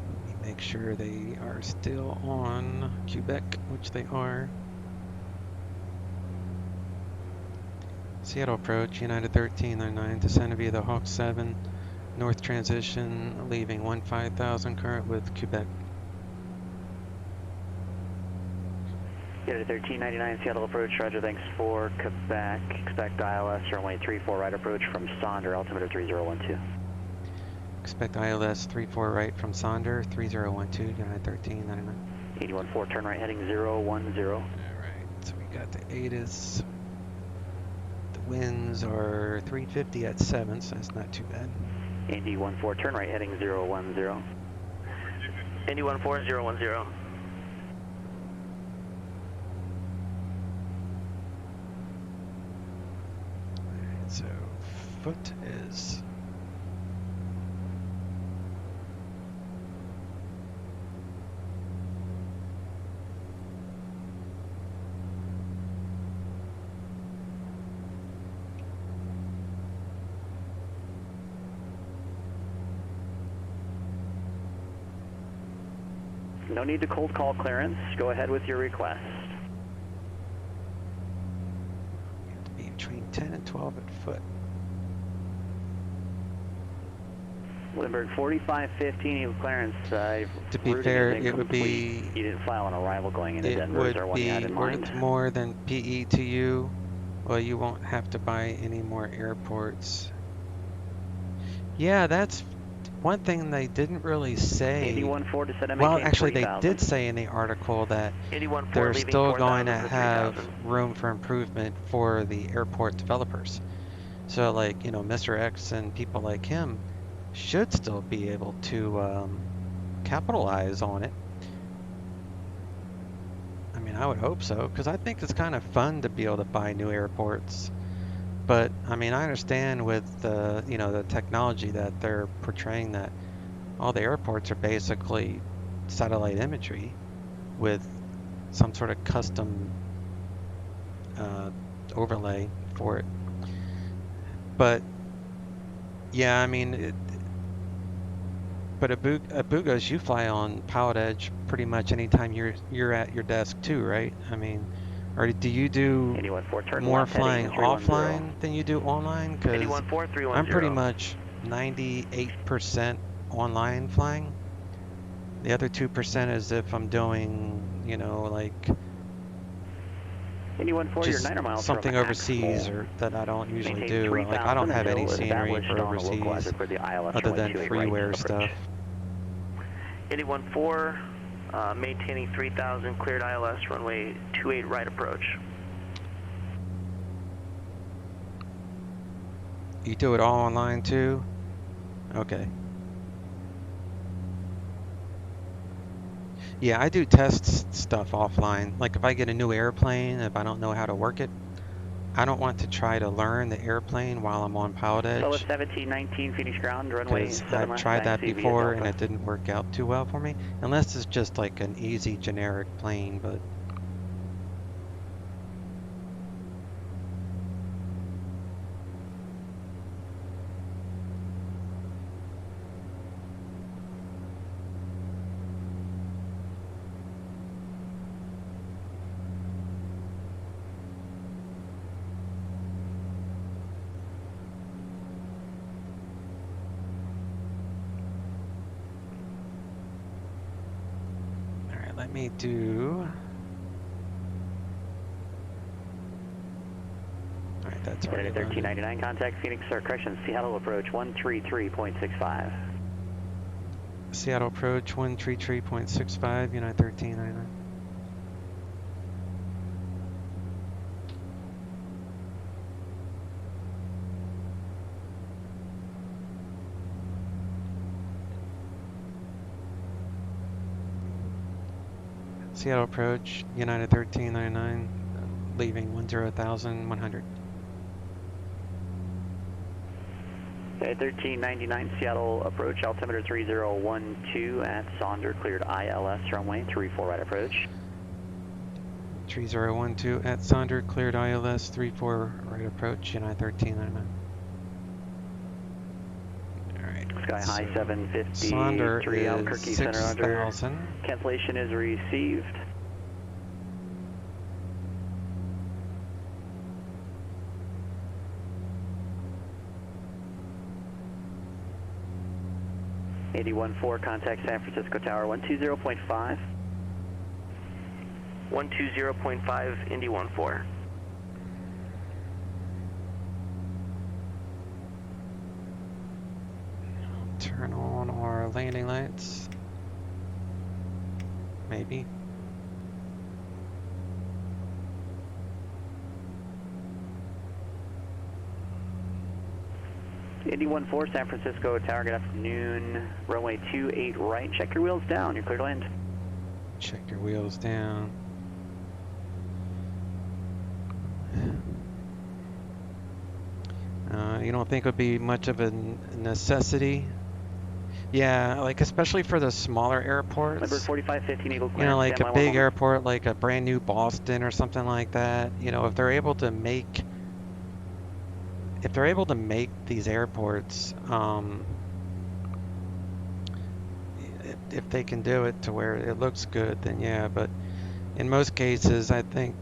Let me make sure they are still on Quebec, which they are. Seattle approach, United 1399, descend via the Hawk 7, north transition, leaving 15,000 current with Quebec. United 1399, Seattle approach, roger, thanks for Quebec. Expect ILS runway 34 right approach from Sonder, altimeter 3012. Expect ILS 34 right from Sonder, 3012, United 1399. 81.4, turn right heading 010. Alright, so we got the ATIS. The winds are 350 at 7, so that's not too bad. 81.4, turn right heading 010. 81.4, 010. Alright, so foot is no need to cold call clearance. Go ahead with your request. you have to be between 10 and 12 at foot. Lindbergh 4515, you clearance. To be fair, it would be. You didn't file an arrival going into It Denver. Is there would one you had be in mind? worth more than PE to you. Well, you won't have to buy any more airports. Yeah, that's one thing they didn't really say. 81.4 descend and Well, maintain actually, 3,000. they did say in the article that 81.4 they're leaving still 4,000 going to for have 3,000. room for improvement for the airport developers. So, like, you know, Mr. X and people like him should still be able to capitalize on it. I mean, I would hope so, because I think it's kind of fun to be able to buy new airports. But I mean, I understand with the, you know, the technology that they're portraying that all the airports are basically satellite imagery with some sort of custom overlay for it. But yeah, I mean, but at Bugos, you fly on PilotEdge pretty much anytime you're at your desk too, right? I mean, Or do you do more flying offline than you do online? Because I'm pretty much 98% online flying. The other 2% is if I'm doing, you know, like just something overseas or that I don't usually do. Like I don't have any scenery for overseas other than freeware stuff. 81-4, maintaining 3000, cleared ILS, runway 28 right approach. You do it all online too? Okay. Yeah, I do test stuff offline. Like if I get a new airplane, if I don't know how to work it, I don't want to try to learn the airplane while I'm on PilotEdge. So 1719 Phoenix ground, runway 7 I've tried that before and it didn't work out too well for me. Unless it's just like an easy generic plane, but let me do. All right, that's already 1399, contact Phoenix, or correction, Seattle approach 133.65. Seattle approach 133.65, United 1399. Seattle approach, United 1399, leaving 10,100. Okay, 1399 Seattle approach, altimeter 3012 at Sonder, cleared ILS, runway 34 right approach. 3012 at Sonder, cleared ILS, 34 right approach, United 1399. Sky high 750, Sonder 3 Albuquerque is center under. 6,000. Cancellation is received. .4, contact San Francisco Tower 120.5. 120.5, Indy 14. Turn on our landing lights. Maybe. Indy 14, San Francisco Tower, good afternoon. Runway 28 right. Check your wheels down. You're clear to land. Check your wheels down. You don't think it would be much of a necessity? Yeah, like especially for the smaller airports. Number 4515 Eagle You know, like a big airport, like a brand new Boston or something like that. You know, if they're able to make these airports, if they can do it to where it looks good, then yeah. But in most cases, I think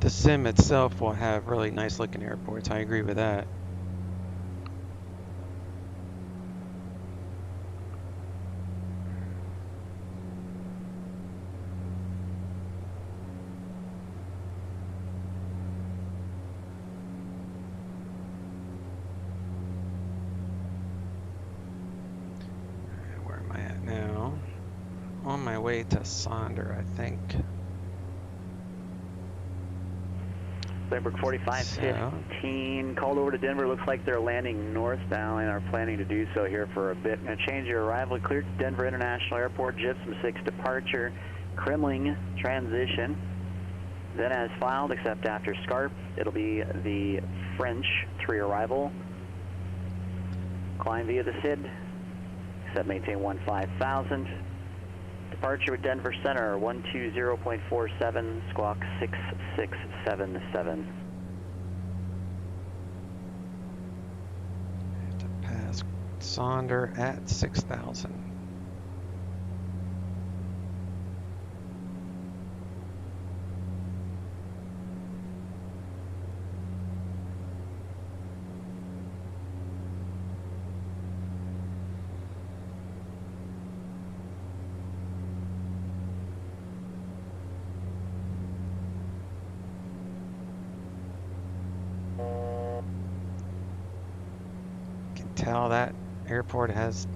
the sim itself will have really nice looking airports. I agree with that. On my way to Sonder, I think. Denver 4515, called over to Denver. Looks like they're landing north now and are planning to do so here for a bit. Going to change your arrival. Cleared to Denver International Airport, Gypsum 6 departure, Kremling transition. Then as filed, except after SCARP, it'll be the French 3 arrival. Climb via the SID, except maintain 15,000. Departure with Denver Center, 120.47, squawk 6677. To pass Sonder at 6,000. tell that airport has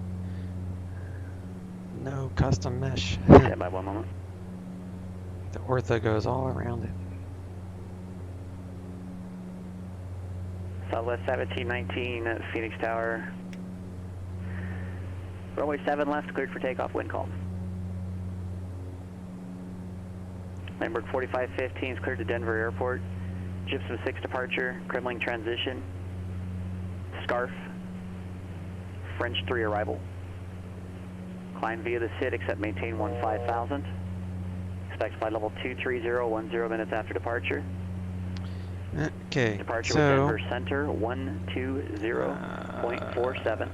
no custom mesh. Stand by 1 moment. The Ortho goes all around it. Southwest 1719, Phoenix Tower. Runway 7 left, cleared for takeoff, wind calm. Limburg 4515 is cleared to Denver Airport. Gypsum 6 departure, Kremling transition. Scarf. French 3 arrival. Climb via the SID, except maintain 15,000. Expect flight level 230, 10 minutes after departure. Okay, Departure so with Denver Center, 120.47.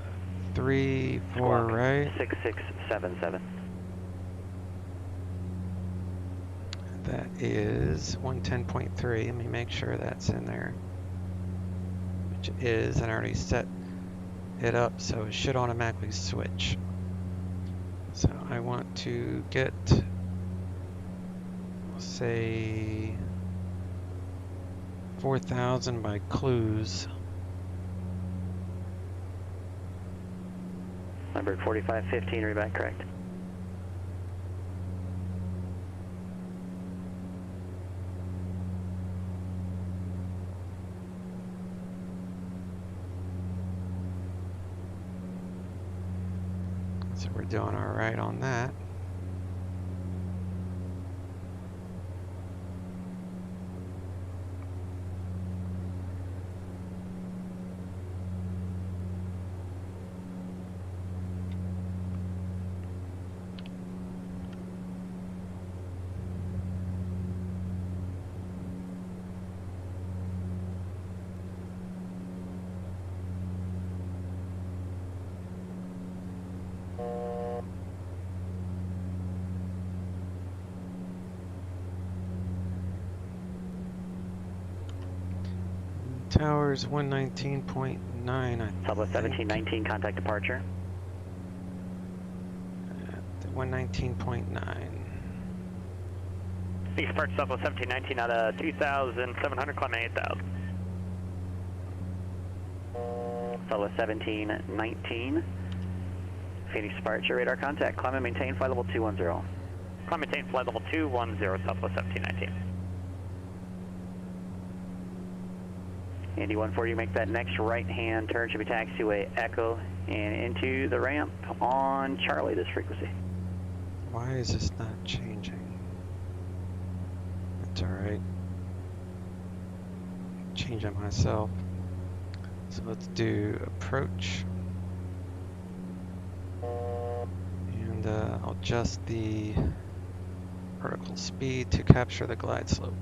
34, right? 6677. That is 110.3. Let me make sure that's in there. Which it is, and I already set it up, so it should automatically switch. So I want to get, say, 4,000 by clues. Limburg 4515, read back correct. So we're doing all right on that. Towers 119.9, I Southwest 1719, contact departure. 119.9. Please depart Southwest 1719 out of 2,700, climbing 8,000. Southwest 1719, Phoenix departure, radar contact, climb and maintain flight level 210. Climb and maintain flight level 210, Southwest 1719. Indy 140, make that next right-hand turn, should be taxiway Echo, and into the ramp on Charlie, this frequency. Why is this not changing? That's alright. Change it myself. So let's do approach. And I'll adjust the vertical speed to capture the glide slope.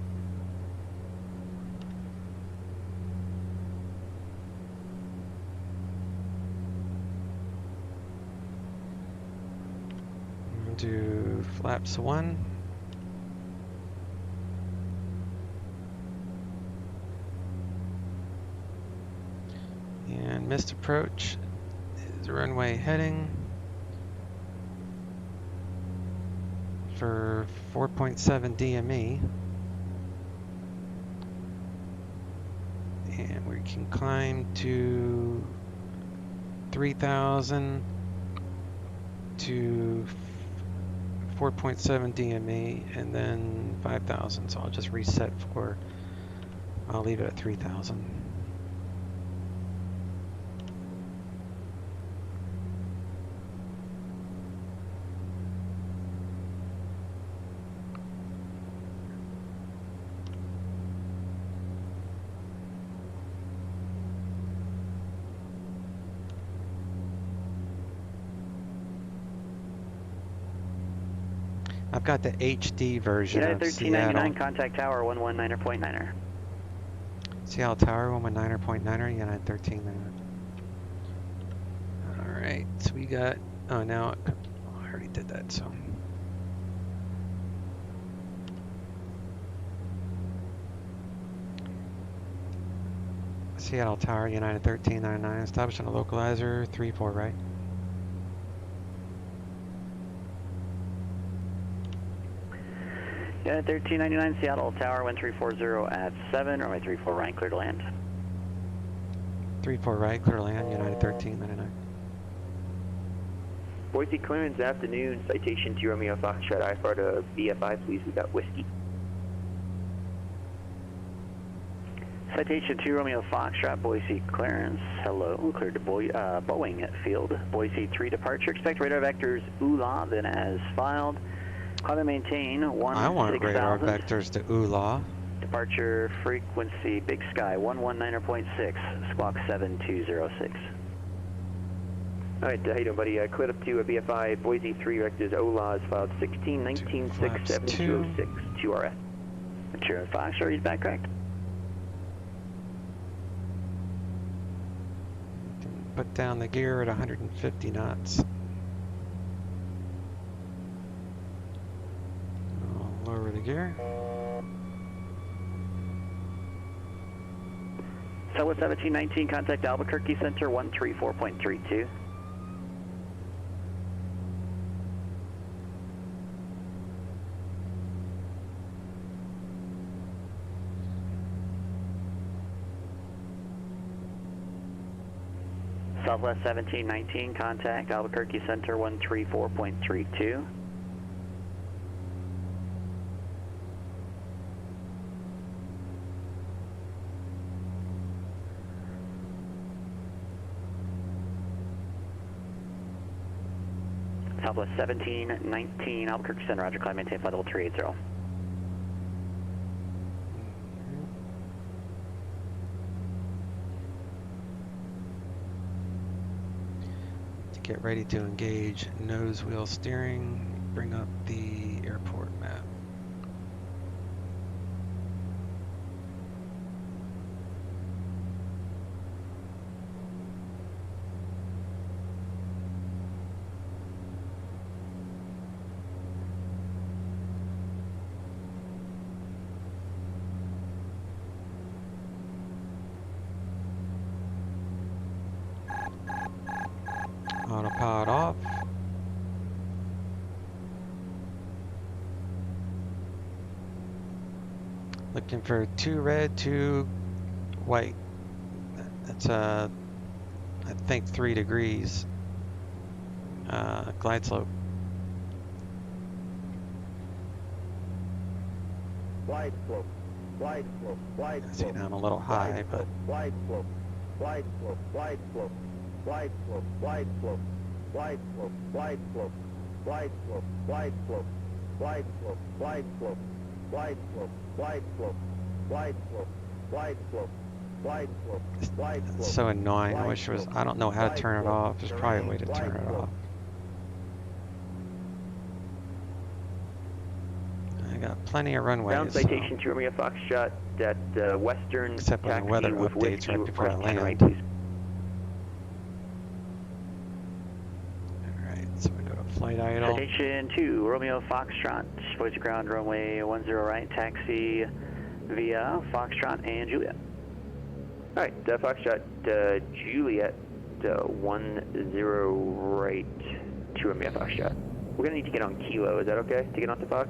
Do flaps 1. And missed approach is runway heading for 4.7 DME. And we can climb to 3,000 to 4.7 DME and then 5,000, so I'll just reset for, I'll leave it at 3,000. I've got the HD version United of 1399, Seattle. contact tower 119.9er. Seattle Tower 119.9er, United 1399. Alright, so we got, oh now, I already did that, so. Seattle Tower, United 1399, establishing a localizer, 34 right. Yeah, 1399 Seattle Tower 1340 at 7, runway 34 right, clear to land. 34 right, clear land, United 1399. Boise clearance afternoon, citation 2 Romeo Foxtrot, IFR to BFI, please, we got whiskey. Citation 2 Romeo Foxtrot, Boise clearance, hello, cleared to Boeing at field. Boise 3 departure, expect radar vectors ULA, then as filed. Climb and maintain 16,000. I want radar vectors to ULA. Departure frequency, Big Sky, 119.6, squawk 7206. Alright, how you doing, buddy? Cleared up to BFI, Boise 3 vectors, OLA is filed 1619.67206, 2RF. Material Fox, are you back correct? Put down the gear at 150 knots. I'll lower the gear. Southwest 1719, contact Albuquerque Center 134.32. Southwest 1719, contact Albuquerque Center 134.32. Southwest 1719, Albuquerque Center, Roger, climb, maintain flight level 380. Get ready to engage nose wheel steering. Bring up the airport map. Autopilot off. Looking for 2 red, 2 white. That's I think 3 degrees glide slope. Wide slope, wide slope, wide slope. I see down a little high, but wide slope, wide slope, wide slope. Wide slope, wide slope, wide slope, wide slope, wide slope, wide slope, wide slope, wide slope, wide slope, wide slope, wide slope, wide slope, wide slope, wide slope. It's so annoying. I wish it was. I don't know how to turn it off. There's probably a way to turn it off. I got plenty of runways. Ground citation 2 Romeo Foxtrot at Western. Except when the weather updates right before I land. Right, please. Flight idle. Citation 2, Romeo Foxtrot, Boise ground runway 10 right, taxi via Foxtrot and Juliet. Alright, Foxtrot, Juliet 10 right, 2 Romeo Foxtrot. We're going to need to get on Kilo, is that okay, to get onto Fox?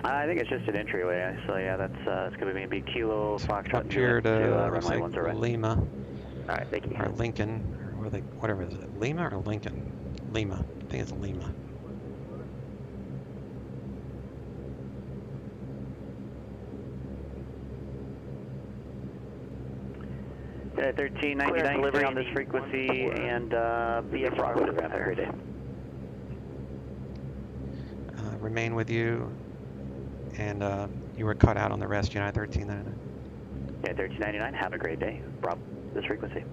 I think it's just an entryway, so yeah, that's it's going to be maybe Kilo, Foxtrot, up here to runway like 10 right. Lima. Alright, thank you. Or Lincoln, or whatever is it, Lima or Lincoln? Lima. I think it's Lima. Yeah, 1399 on this frequency and via Frog photograph. Have a great day. Remain with you, and you were cut out on the rest, United 1399. Yeah, 1399. Have a great day. Bravo, this frequency.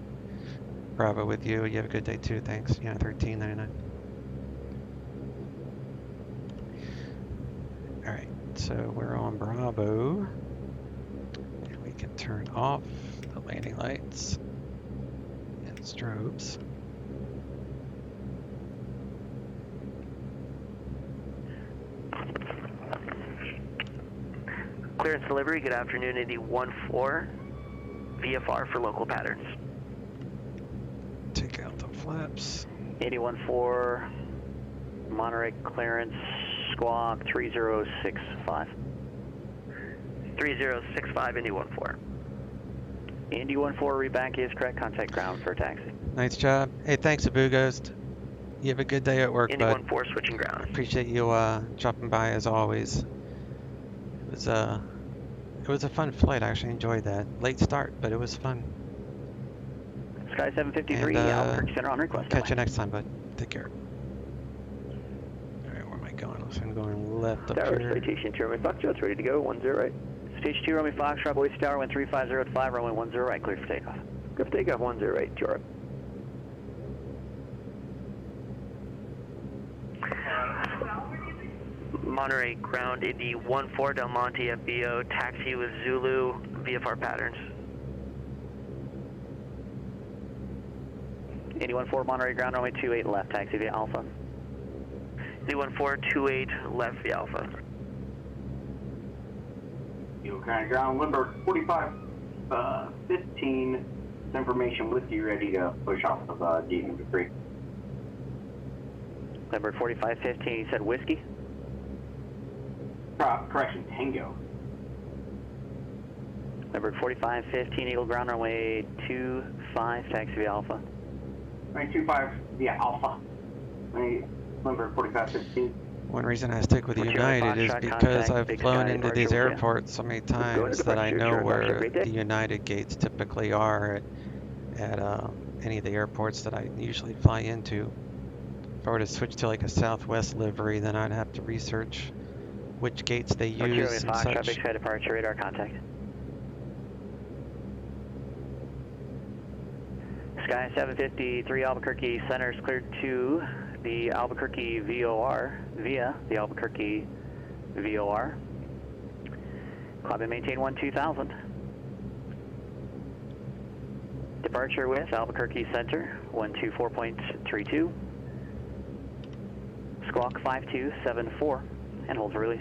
Bravo with you. You have a good day too. Thanks. United 1399. Alright, so we're on Bravo, and we can turn off the landing lights and strobes. Clearance delivery, good afternoon, Indy 14, VFR for local patterns. Take out the flaps. 81-4, Monterey clearance, squawk 3065. 3065, Indy 14. Indy 14 read back is correct. Contact ground for taxi. Nice job. Hey, thanks, Abu Ghost. You have a good day at work, Indy bud. 14 switching ground. Appreciate you dropping by as always. It was a fun flight. I actually enjoyed that. Late start, but it was fun. Sky 753, And, Albuquerque Center on request. Catch you next time, bud. Take care. All right, where am I going? I'm going left up Tower, here. citation 2 Romeo Foxtrot's ready to go, 10 right. Stage 2 Romeo Foxtrot, Boise Tower, wind 350 at 5, runway 10 right, clear for takeoff. Clear for takeoff, 10 right, 2 right. Monterey ground, Indy 14 Del Monte FBO, taxi with Zulu, VFR patterns. Indy 14 Monterey ground, runway 28 left, taxi via Alpha. Indy 14 28 left via Alpha. You kind of ground, Limber 45 15, information with you ready to push off of D-Number 3. Limber 4515, you said whiskey? Correction, Tango. Number 4515, Eagle ground, runway 25, taxi via Alpha. Runway 25 via Alpha. Number 4515. One reason I stick with United is because I've flown into these airports so many times that I know where the United gates typically are at any of the airports that I usually fly into. If I were to switch to like a Southwest livery, then I'd have to research which gates they use and such. Big Sky departure, radar contact. Sky 753 Albuquerque Center is cleared to the Albuquerque VOR via the Albuquerque VOR. Climb and maintain 12000. Departure with Albuquerque Center 124.32. Squawk 5274 and hold for release.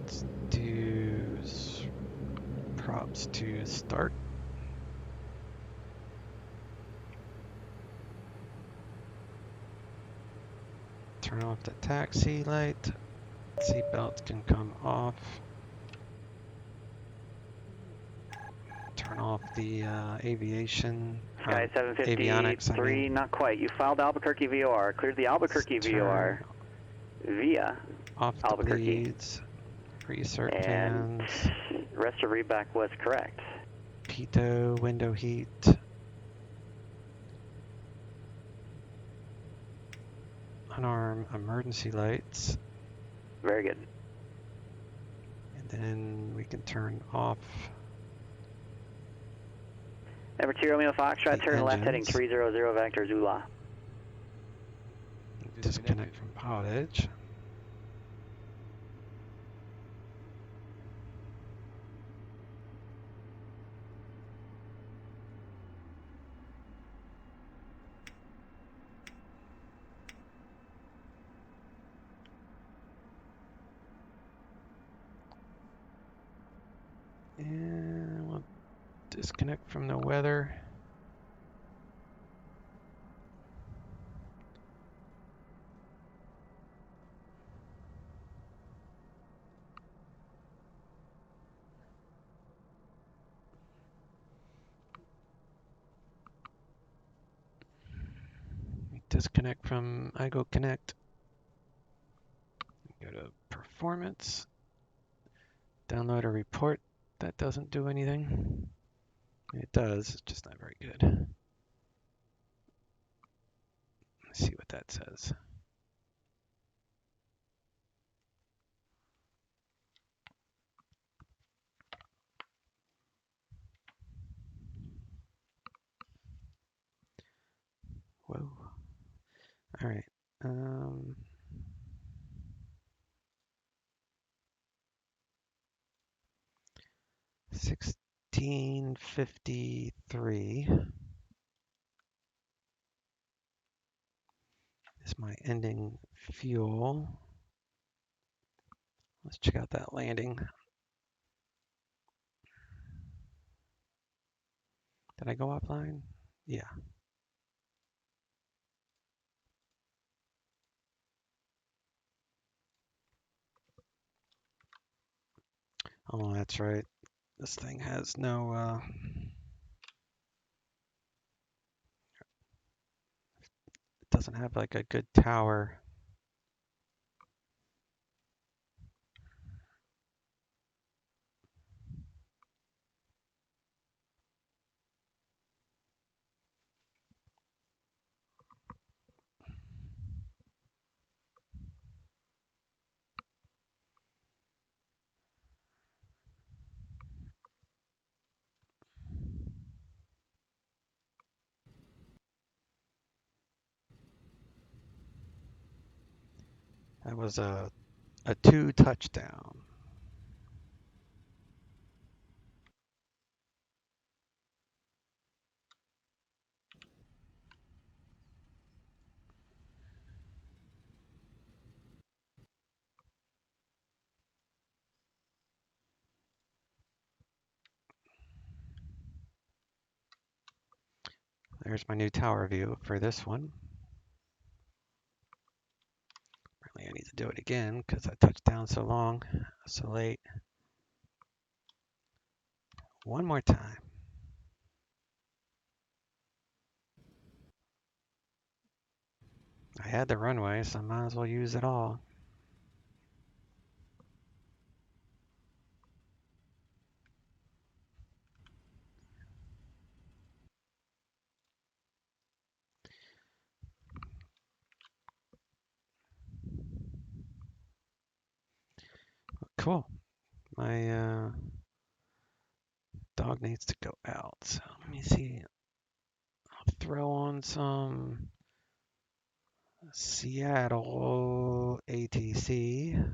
Let's do props to start. Turn off the taxi light. Seatbelts can come off. Turn off the aviation. Sky 753, not quite. You filed Albuquerque VOR. Cleared the Albuquerque VOR via off the Albuquerque. Bleeds. Reset and fans. Rest of readback was correct. Pitot, window heat. Unarm emergency lights. Very good. And then we can turn off. Number 2 Romeo Foxtrot, turn left heading 300 vector Zula. Disconnect from PilotEdge. And we'll disconnect from the weather. Disconnect from iGo Connect. Go to performance. Download a report. That doesn't do anything. It does, it's just not very good. Let's see what that says. Whoa. All right. 1653 is my ending fuel. Let's check out that landing. Did I go offline? Yeah. Oh, that's right. This thing has no doesn't have like a good tower. That was a 2 touchdown. There's my new tower view for this one. Apparently I need to do it again because I touched down so long, so late. One more time. I had the runway, so I might as well use it all. Cool. My dog needs to go out, so let me see. I'll throw on some Seattle ATC.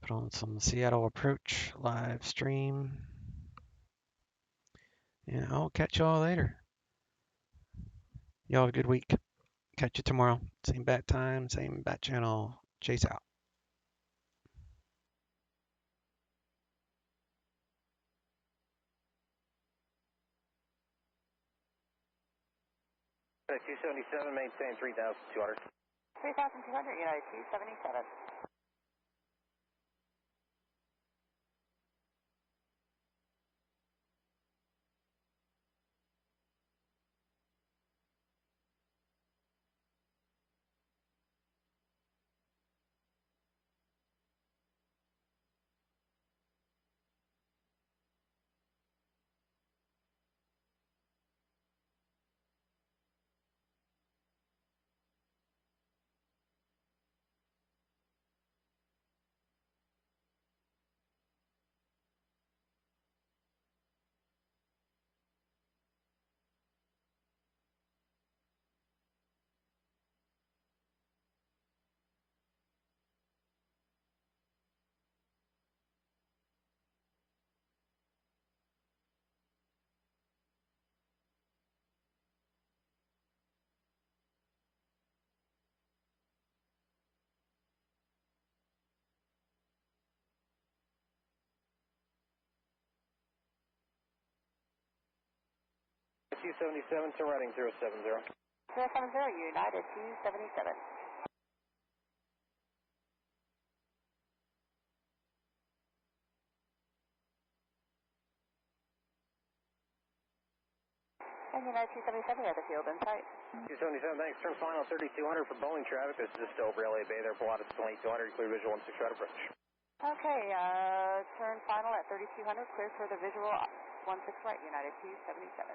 Put on some Seattle Approach live stream. And I'll catch y'all later. Y'all have a good week. Catch you tomorrow. Same bat time, same bat channel. Chase out. United 277, maintain 3,200. 3,200, United 277. Q77 to running 070. 070, United 277. And United 277 at the field in sight. 277, thanks. Turn final 3200 for Boeing traffic. This is just over LA Bay there. Pilatus 2200, clear visual 16 right approach. Okay, turn final at 3200, clear for the visual 16 right, United 277.